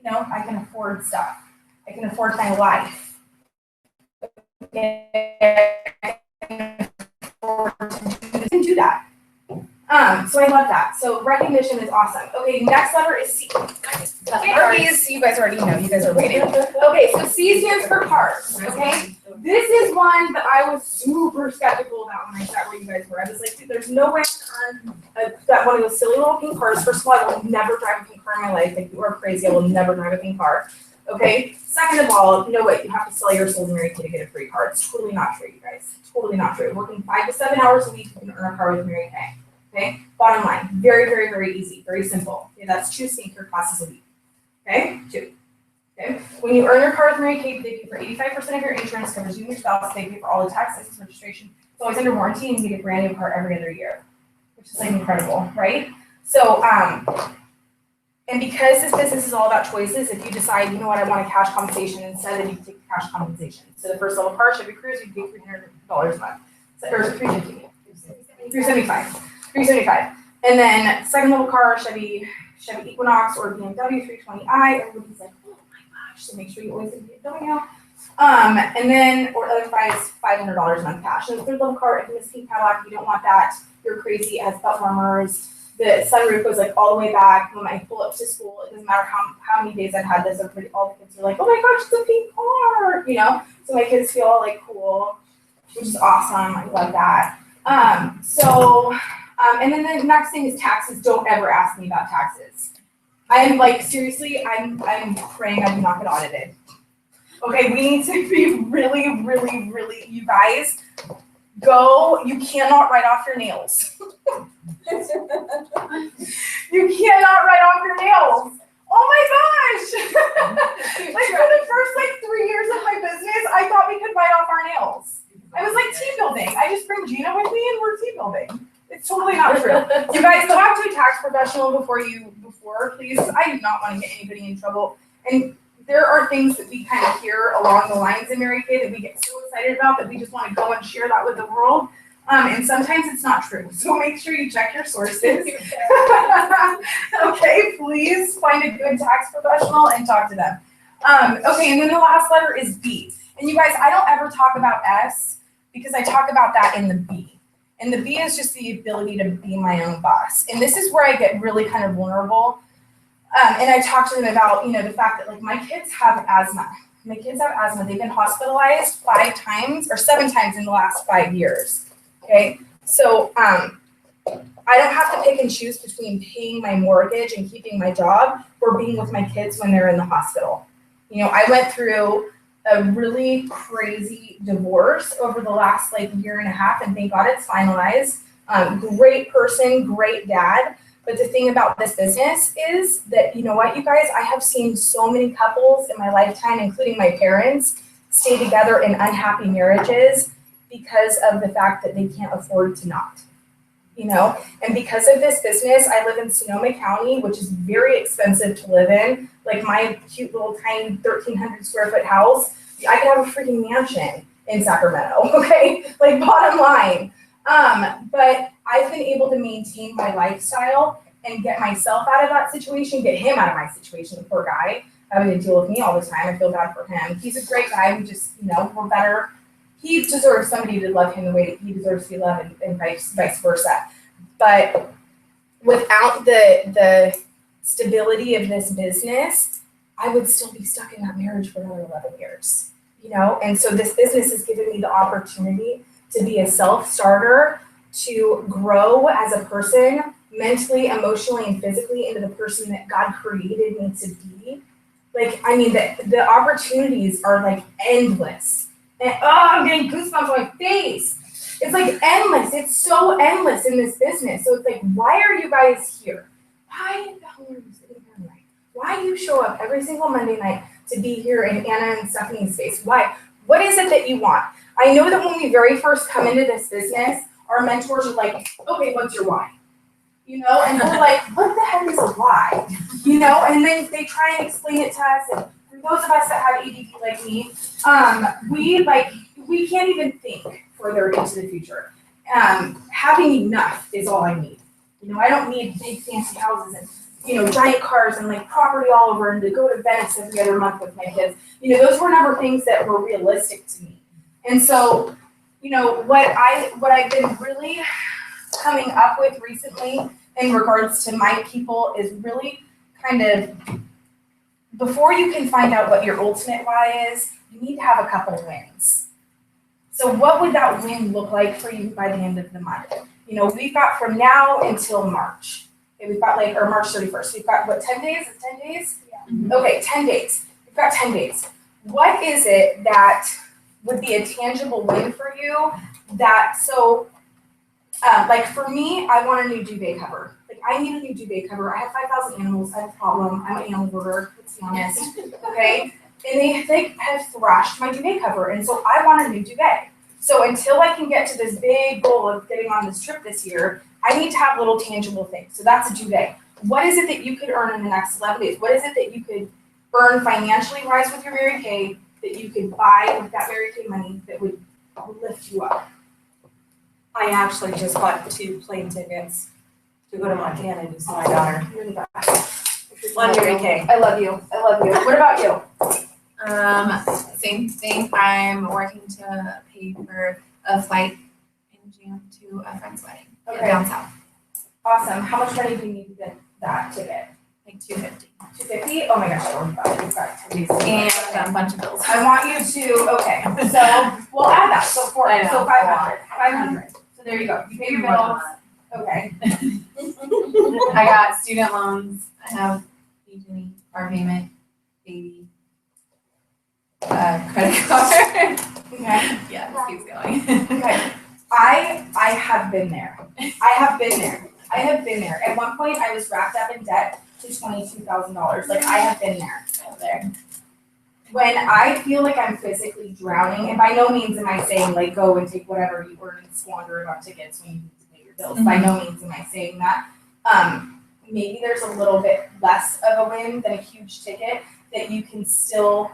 You know, I can afford stuff. I can afford my life. I can afford to do that. So I love that. So recognition is awesome. Okay, next letter is C. Cards, you guys already know. You guys are waiting. Okay, so C stands for cards. Okay, this is one that I was super skeptical about when I sat where you guys were. I was like, dude, there's no way I can earn that one of those silly little pink cards. First of all, I will never drive a pink car in my life. Like, you are crazy. I will never drive a pink car. Okay. Second of all, no way. You have to sell your soul to Mary Kay to get a free car. It's totally not true, you guys. Totally not true. Working 5 to 7 hours a week, you can earn a car with Mary Kay. Okay. Bottom line, very easy, very simple. Okay, that's 2 sneaker classes a week. Okay, 2. Okay. When you earn your car with Mary Kay, they pay for 85% of your insurance, covers you and your spouse. They pay for all the taxes, registration. It's always under warranty, and you get a brand new car every other year, which is like incredible, right? So, and because this business is all about choices, if you decide, you know what, I want a cash compensation instead, then you can take the cash compensation. So the first level car, Chevy Cruze, you can pay $300 a month, or $350, $375. And then second level car, Chevy Equinox or BMW 320i. Everybody's like, oh my gosh! So make sure you always get BMW. And then or other price $500 a month cash. And the third level car, if you miss pink Cadillac, you don't want that. You're crazy. It has butt warmers. The sunroof goes like all the way back. When I pull up to school, it doesn't matter how many days I've had this. All the kids are like, oh my gosh, it's a pink car, you know. So my kids feel all like cool, which is awesome. I love that. And then the next thing is taxes. Don't ever ask me about taxes. I'm like, seriously, I'm praying I do not get audited. Okay, we need to be really, you guys, you cannot write off your nails. You cannot write off your nails. Oh my gosh. Like for the first 3 years of my business, I thought we could write off our nails. I was like team building. I just bring Gina with me and we're team building. It's totally not true. You guys talk to a tax professional before, please. I do not want to get anybody in trouble. And there are things that we kind of hear along the lines in Mary Kay that we get so excited about that we just want to go and share that with the world. And sometimes it's not true. So make sure you check your sources. Okay, please find a good tax professional and talk to them. Okay, and then the last letter is B. And you guys, I don't ever talk about S because I talk about that in the B. And the B is just the ability to be my own boss. And this is where I get really kind of vulnerable. And I talk to them about, the fact that like my kids have asthma. My kids have asthma. They've been hospitalized 5 times or 7 times in the last 5 years. Okay, so I don't have to pick and choose between paying my mortgage and keeping my job or being with my kids when they're in the hospital. You know, I went through a really crazy divorce over the last like year and a half, and thank God it's finalized. Great person, great dad. But the thing about this business is that, you know what, you guys, I have seen so many couples in my lifetime, including my parents, stay together in unhappy marriages because of the fact that they can't afford to not. You know, and because of this business, I live in Sonoma County, which is very expensive to live in. Like my cute little tiny 1,300 square foot house, I could have a freaking mansion in Sacramento, okay? Like bottom line. But I've been able to maintain my lifestyle and get myself out of that situation, get him out of my situation, the poor guy, having to deal with me all the time. I feel bad for him. He's a great guy. We just, you know, we're better. He deserves somebody to love him the way that he deserves to be loved, and vice versa. But without the stability of this business, I would still be stuck in that marriage for another 11 years, you know? And so this business has given me the opportunity to be a self-starter, to grow as a person, mentally, emotionally, and physically into the person that God created me to be. Like, I mean, the opportunities are like endless. And I'm getting goosebumps on my face. It's like endless. It's so endless in this business. So it's like, why are you guys here? Why the hell are you sitting here tonight? Why do you show up every single Monday night to be here in Anna and Stephanie's space? Why? What is it that you want? I know that when we very first come into this business, our mentors are like, okay, what's your why? You know, and we're like, what the heck is a why? You know, and then they try and explain it to us. And for those of us that have ADD like me, we can't even think further into the future. Having enough is all I need. You know, I don't need big fancy houses and, you know, giant cars and like property all over and to go to Venice every other month with my kids. You know, those were never things that were realistic to me. And so, you know, what I've been really coming up with recently in regards to my people is really kind of, before you can find out what your ultimate why is, you need to have a couple wins. So what would that win look like for you by the end of the month? You know, we've got from now until March. Okay, we've got or March 31st. We've got, what, 10 days? 10 days? Yeah. Mm-hmm. Okay, 10 days. We've got 10 days. What is it that would be a tangible win for you that, so, like for me, I want a new duvet cover. Like I need a new duvet cover. I have 5,000 animals. I have a problem. I'm an animal lover, let's be honest. Okay? And they have thrashed my duvet cover. And so I want a new duvet. So until I can get to this big goal of getting on this trip this year, I need to have little tangible things. So that's a duvet. What is it that you could earn in the next 11 days? What is it that you could earn financially wise with your Mary Kay that you could buy with that Mary Kay money that would lift you up? I actually just bought 2 plane tickets to go to Montana to see my daughter. You're the best. Love Mary Kay. I love you. I love you. What about you? Same thing. I'm working to pay for a flight in June to a friend's wedding down south. Awesome. How much money do you need to get that ticket? Like $250. $250? Oh my gosh, we've got 10 days. And a bunch of bills. I want you to, okay, so we'll add that. So 500. 500. So there you go. You pay your bills. Okay. I got student loans. I have PG&E, car payment, baby, credit card. Okay. Yeah, this keeps going. Okay. I have been there. I have been there. At one point, I was wrapped up in debt to $22,000. Like, I have been there. When I feel like I'm physically drowning, and by no means am I saying, like, go and take whatever you earn and squander it on tickets when you need to pay your bills. Mm-hmm. By no means am I saying that. Maybe there's a little bit less of a win than a huge ticket that you can still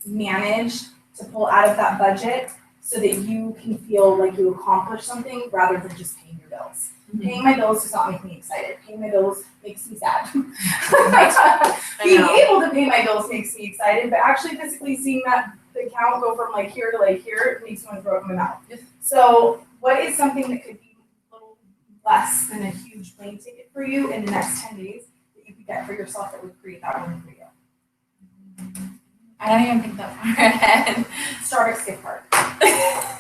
manage to pull out of that budget so that you can feel like you accomplished something rather than just paying your bills. Mm-hmm. Paying my bills does not make me excited. Paying my bills makes me sad. Being able to pay my bills makes me excited, but actually physically seeing that the account go from like here to like here makes me want to throw up in my mouth. So what is something that could be a little less than a huge plane ticket for you in the next 10 days that you could get for yourself that would create that win for you? I don't even think that far ahead. Starbucks gift card.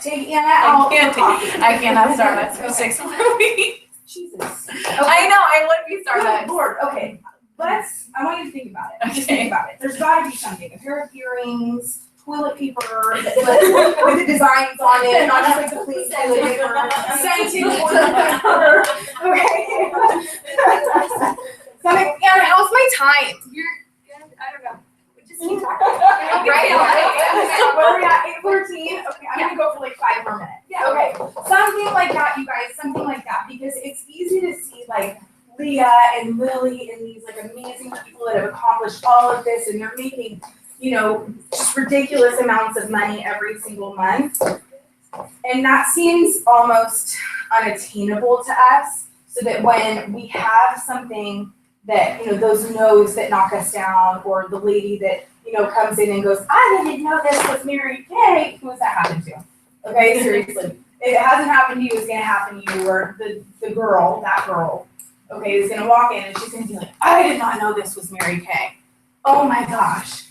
Take Anna out for coffee. I cannot Starbucks for 6 more weeks. Jesus. I know, I would be Good Starbucks. Lord, okay. I want you to think about it. Just Okay. think about it. There's gotta be something. A pair of earrings, toilet paper with the designs on it, not just like the plain toilet paper. Scented toilet paper. Okay. Something, Anna, how's my time? I don't know. We just keep talking. Right, Where are we at? 8:14? Okay, I'm gonna go for like 5 more minutes. Yeah. Okay, something like that, you guys, something like that, because it's easy to see like Leah and Lily and these like amazing people that have accomplished all of this, and they're making, you know, just ridiculous amounts of money every single month. And that seems almost unattainable to us, so that when we have something that, you know, those no's that knock us down, or the lady that, you know, comes in and goes, I didn't know this was Mary Kay, who has that happened to? Okay, seriously. If it hasn't happened to you, it's gonna happen to you, or the girl, that girl, okay, is gonna walk in and she's gonna be like, I did not know this was Mary Kay. Oh my gosh.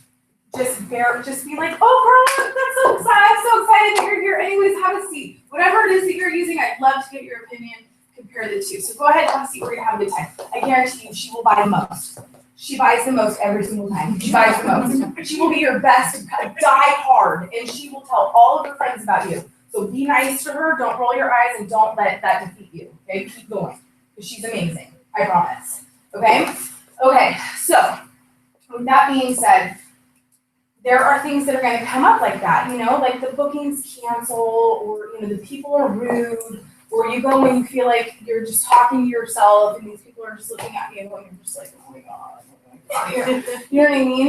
Just be like, oh girl, that's so excited, I'm so excited that you're here. Anyways, have a seat. Whatever it is that you're using, I'd love to get your opinion, compare the two. So go ahead, have a seat, we're gonna have a good time. I guarantee you, she will buy the most. She buys the most every single time. She buys the most. She will be your best, die hard, and she will tell all of her friends about you. So be nice to her, don't roll your eyes, and don't let that defeat you, okay? Keep going, because she's amazing, I promise, okay? Okay, so, with that being said, there are things that are gonna come up like that, you know, like the bookings cancel, or, you know, the people are rude, or you go and you feel like you're just talking to yourself, and these people are just looking at you, and you're just like, oh my God, you know what I mean?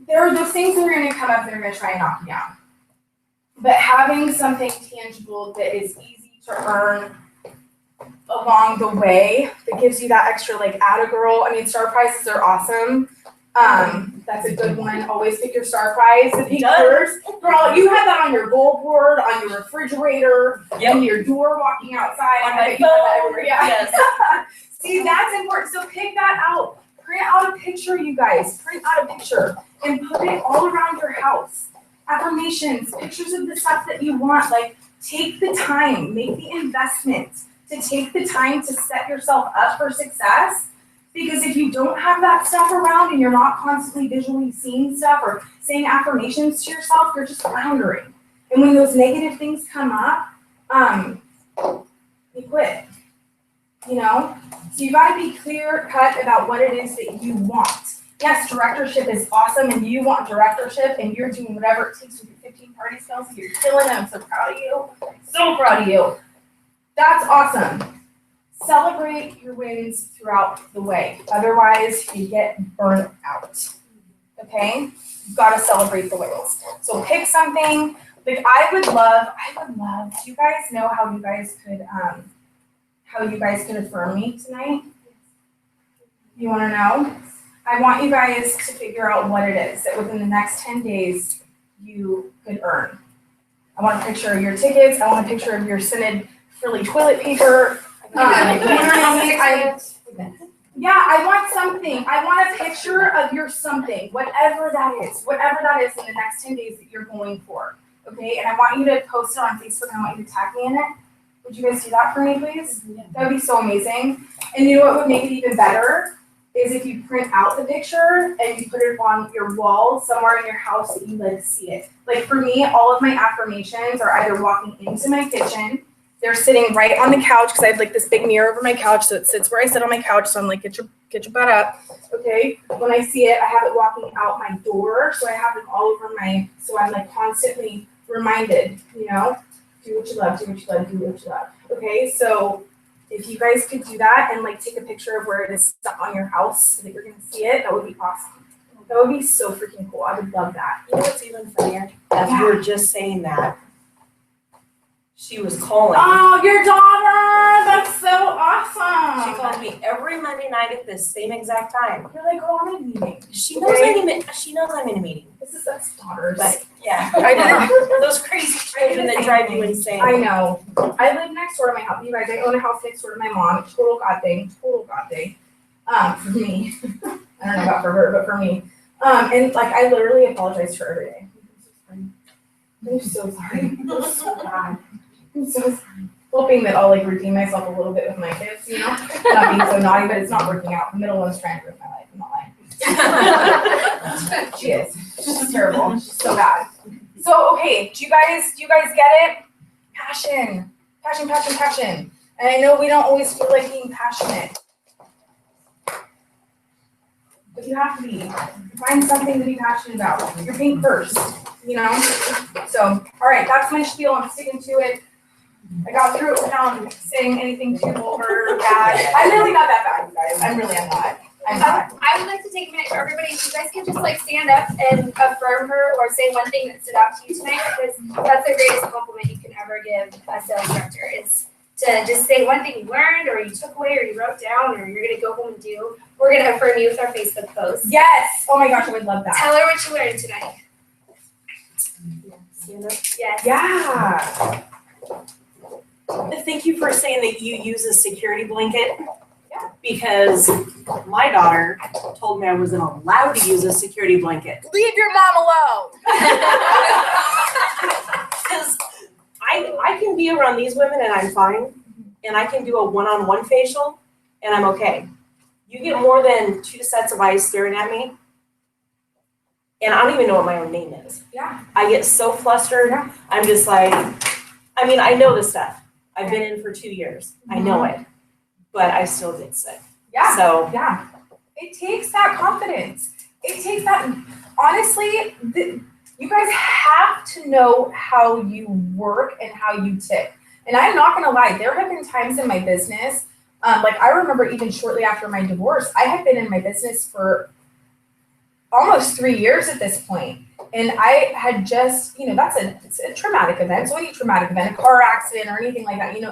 There are those things that are gonna come up that are gonna try and knock you down. But having something tangible that is easy to earn along the way, that gives you that extra like atta girl. I mean, star prizes are awesome. That's a good one. Always pick your star prize. The pictures. Girl, you have that on your goal board, on your refrigerator, in your door walking outside. On I my bet you have that phone. everywhere. Yeah. Yes. See, that's important. So pick that out. Print out a picture, you guys. Print out a picture and put it all around your house. Affirmations, pictures of the stuff that you want. Like, take the time, make the investment to take the time to set yourself up for success. Because if you don't have that stuff around and you're not constantly visually seeing stuff or saying affirmations to yourself, you're just floundering. And when those negative things come up, you quit. You know? So you gotta be clear cut about what it is that you want. Yes, directorship is awesome, and you want directorship, and you're doing whatever it takes with your 15 party skills, and you're killing it. I'm so proud of you. So proud of you. That's awesome. Celebrate your wins throughout the way. Otherwise, you get burnt out. Okay? You've got to celebrate the wins. So pick something. Like I would love, do you guys know how you guys could affirm me tonight? You want to know? I want you guys to figure out what it is that within the next 10 days you could earn. I want a picture of your tickets. I want a picture of your scented frilly toilet paper. You know what I mean? I want something. I want a picture of your something, whatever that is in the next 10 days that you're going for. Okay, and I want you to post it on Facebook, and I want you to tag me in it. Would you guys do that for me, please? That would be so amazing. And you know what would make it even better is if you print out the picture and you put it on your wall somewhere in your house that you like see it. Like for me, all of my affirmations are either walking into my kitchen, they're sitting right on the couch because I have like this big mirror over my couch, so it sits where I sit on my couch. So I'm like, get your butt up, okay? When I see it, I have it walking out my door, so I have them all over so I'm like constantly reminded, you know, do what you love, do what you love, do what you love. Okay, so if you guys could do that and like take a picture of where it is stuck on your house so that you're gonna see it, that would be awesome. That would be so freaking cool. I would love that. You know what's even funnier? As you were just saying that, she was calling. Oh, your daughter! That's so awesome. She calls me every Monday night at this same exact time. You're like, oh, I'm in a meeting. She knows I'm in a meeting. That's daughters. But yeah, I know. those crazy children that drive you insane. I know. I live next door to my house. You guys, I own a house next door to my mom. Total God thing. For me. I don't know about for her, but for me. And like, I literally apologize for every day. I'm so sorry. I'm so bad. I'm so sorry. Hoping that I'll like redeem myself a little bit with my kids, you know? Not being so naughty, but it's not working out. The middle one's trying to ruin my life. I'm not lying. She is. She's terrible. She's so bad. So okay, do you guys get it? Passion. Passion, passion, passion. And I know we don't always feel like being passionate. But you have to be. Find something to be passionate about. You're being first, you know? So, all right, that's my spiel. I'm sticking to it. I got through it without saying anything too vulgar or bad. I'm really not that bad, you guys. I'm not. I'm not. I would like to take a minute for everybody. If you guys can just like stand up and affirm her or say one thing that stood out to you tonight, because that's the greatest compliment you can ever give a sales director is to just say one thing you learned or you took away or you wrote down or you're going to go home and do. We're going to affirm you with our Facebook post. Yes. Oh my gosh, I would love that. Tell her what you learned tonight. Yes. Yeah. Thank you for saying that you use a security blanket. Yeah. Because my daughter told me I wasn't allowed to use a security blanket. Leave your mom alone. Because I can be around these women and I'm fine. And I can do a one-on-one facial and I'm okay. You get more than 2 sets of eyes staring at me. And I don't even know what my own name is. Yeah. I get so flustered. Yeah. I'm just like, I mean, I know this stuff. I've been in for 2 years. I know it. But I still get sick. Yeah. So. Yeah. It takes that confidence. It takes that, honestly, you guys have to know how you work and how you tick. And I'm not going to lie, there have been times in my business, like I remember even shortly after my divorce, I had been in my business for almost 3 years at this point. And I had just, it's a traumatic event. So any traumatic event, a car accident or anything like that, any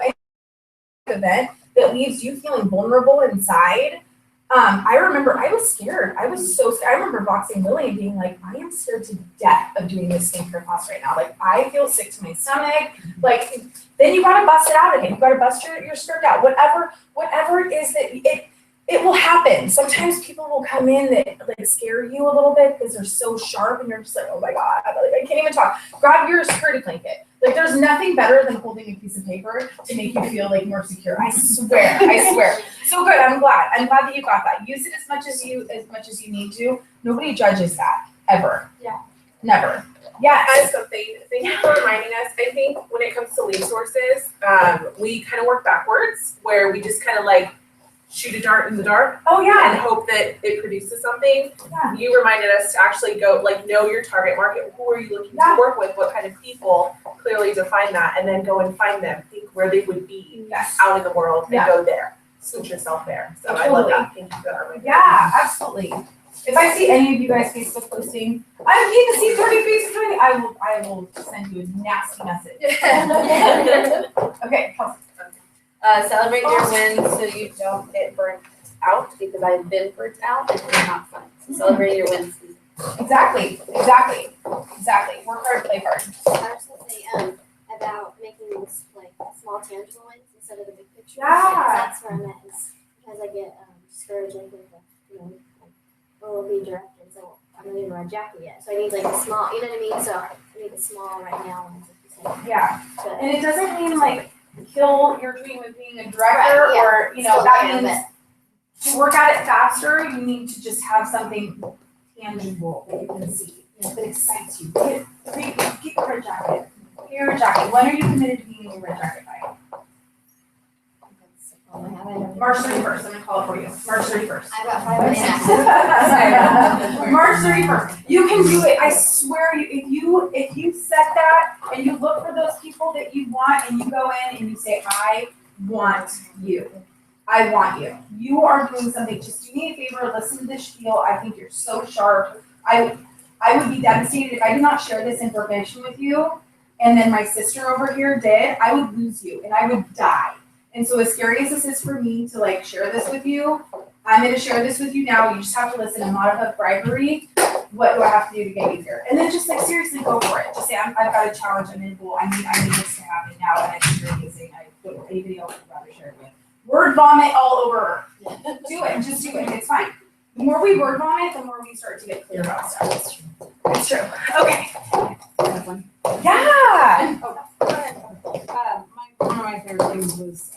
event that leaves you feeling vulnerable inside. I remember I was scared. I was so scared. I remember boxing Lily and being like, I am scared to death of doing this skincare class right now. Like, I feel sick to my stomach. Like, then you gotta bust it out again. You gotta bust your script out. Whatever it is that it will happen. Sometimes people will come in that like scare you a little bit because they're so sharp and you're just like, oh my God, like I can't even talk. Grab your security blanket. Like there's nothing better than holding a piece of paper to make you feel like more secure. I swear. So good. I'm glad that you got that. Use it as much as you need to. Nobody judges that ever. Yeah. Never. Yes. I have something. Thank you for reminding us. I think when it comes to lead sources, we kind of work backwards where we just kind of like shoot a dart in the dark. Oh yeah. And hope that it produces something. Yeah. You reminded us to actually go like know your target market. Who are you looking to work with? What kind of people? Clearly define that, and then go and find them. Think where they would be out in the world, and go there. Switch yourself there. So I love that. Thank you for that reminder. Yeah, absolutely. If I see any of you guys Facebook posting, I need to see 30 faces doing it, I will send you a nasty message. Okay, Kelsey. Celebrate your wins so you don't get burnt out, because I've been burnt out and it's not fun. So celebrate your wins. Exactly. Work hard, play hard. I was gonna say about making these like small tangible ones instead of the big picture. Yeah. That's where I'm at, is because I get discouraged like with the, we'll be directed, so I'm not even wear a jacket yet. So I need like a small, you know what I mean? So I need a small right now. Yeah. But, And it doesn't mean like kill your dream of being a director or, that means to work at it faster, you need to just have something tangible that you can see, that excites you. Get your red jacket. Get your red jacket. When are you committed to being in your red jacket by? March 31st. I'm going to call it for you. March 31st. I've got 5 minutes. March 31st. You can do it. I swear if you set that and you look for those people that you want and you go in and you say, I want you. I want you. You are doing something. Just do me a favor. Listen to this spiel. I think you're so sharp. I would be devastated if I did not share this information with you and then my sister over here did. I would lose you and I would die. And so as scary as this is for me to like share this with you, I'm going to share this with you now. You just have to listen. I'm not about bribery. What do I have to do to get you here? And then just like seriously go for it. Just say, I've got a challenge. I'm in goal. I need this to happen now. And I think you're amazing. I don't know anybody else would rather share it with. Word vomit all over her. Do it. Just do it. It's fine. The more we work on it, the more we start to get clear about stuff. It's true. Okay. Yeah. One of my favorite things was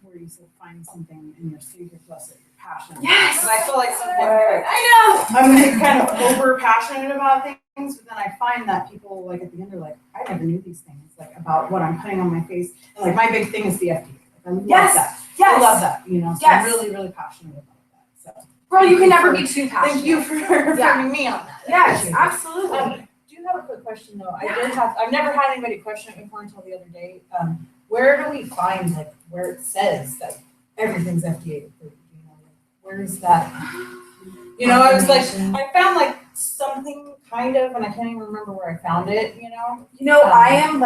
where you said find something in your skincare plus that you're passionate about. Yes. Because I feel like sometimes I know. I'm like kind of over passionate about things, but then I find that people like at the end are like, I never knew these things like about what I'm putting on my face. And like my big thing is the FDA. Like, I love that. Yes. I love that. You know, so Yes. I'm really, really passionate about that. So Girl, you can never be too passionate. thank you for putting me on that. Yes, absolutely. I do have a quick question though. I've never had anybody question it before until the other day. Where do we find like where it says that everything's FDA approved? You know, like, where is that? You know, I was like, I found like something kind of, and I can't even remember where I found it. You know. You know, I am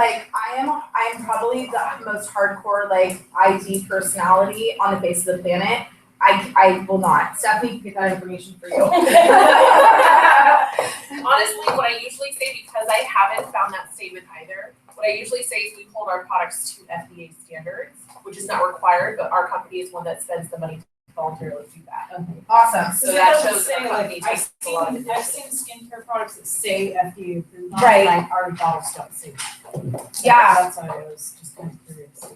probably the most hardcore like ID personality on the face of the planet. I will not. Stephanie can get that information for you. Honestly, what I usually say, because I haven't found that statement either, what I usually say is we hold our products to FDA standards, which is not required, but our company is one that spends the money to voluntarily do that. Awesome. So that shows Say, our company like, takes a lot of I've seen skincare products that say FDA approved, Right. and our bottles don't say that. Yeah. That's why I was just kind of curious.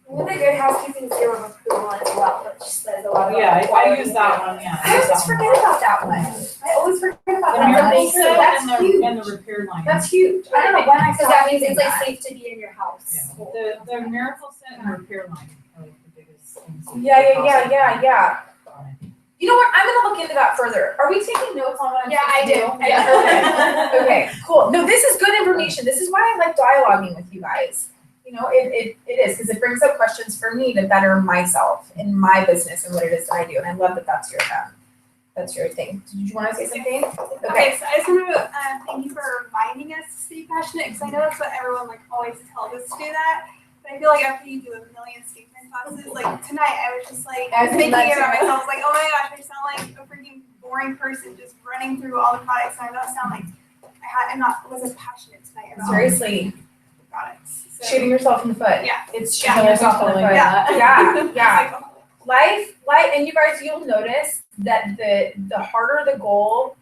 With a good housekeeping seal of approval as well, which says a lot about. Yeah, the I quality. use that one, yeah. I always forget about that one. I always forget about The that miracle one. set That's and the huge. repair line. That's huge. I don't know when I Because saw that means using it's like that. safe to be in your house. Yeah. The miracle set and repair line are like the biggest things. that Yeah. on it. You know what? I'm gonna look into that further. Are we taking notes on what I'm Yeah, I supposed to do. Yeah. Okay, cool. No, this is good information. This is why I like dialoguing with you guys. You know, it is, because it brings up questions for me to better myself in my business and what it is that I do. And I love that that's your thing. Did you want to say something? Okay. So I just want to thank you for reminding us to stay passionate, because I know that's what everyone like always tells us to do that. But I feel like after you do a million skincare classes, like tonight, I was just like I was thinking thinking about that too. myself, like, oh my gosh, I sound like a freaking boring person just running through all the products, and I don't sound like I wasn't passionate tonight about Seriously, products. So, shooting yourself in the foot. Yeah. It's shooting yourself in the foot. Yeah. Yeah. It's like, Life, and you guys, you'll notice that the harder the goal,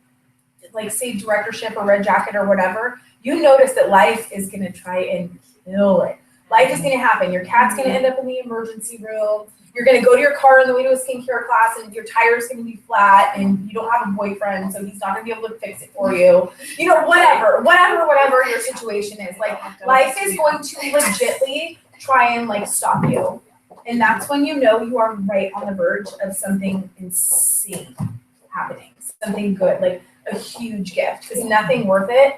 like say directorship or red jacket or whatever, you notice that life is gonna try and kill it. Life is gonna happen. Your cat's gonna end up in the emergency room. You're gonna go to your car on the way to a skincare class and your tire's gonna be flat and you don't have a boyfriend, so he's not gonna be able to fix it for you. You know, whatever your situation is. Like life is going to legitly try and like stop you. And that's when you know you are right on the verge of something insane happening. Something good, like a huge gift. Because nothing worth it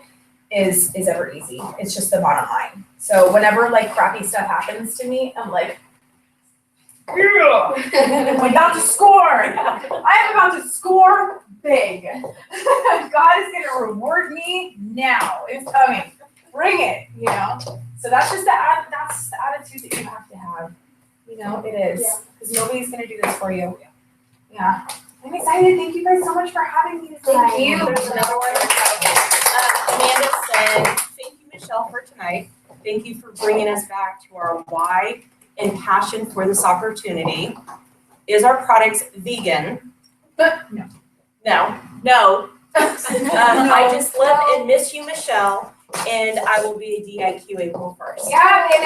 is ever easy. It's just the bottom line. So whenever like crappy stuff happens to me, I'm like, yeah, I'm about to score. I'm about to score big. God is gonna reward me now. It's coming. Bring it, you know. So that's just that's the attitude that you have to have. You know, it is. Because nobody's gonna do this for you. Yeah. I'm excited. Thank you guys so much for having me this night. Thank you. There's another one. Amanda said, thank you, Michelle, for tonight. Thank you for bringing us back to our why and passion for this opportunity. Is our products vegan? No. I just love and miss you, Michelle, and I will be a DIQ April 1st. Yeah, baby.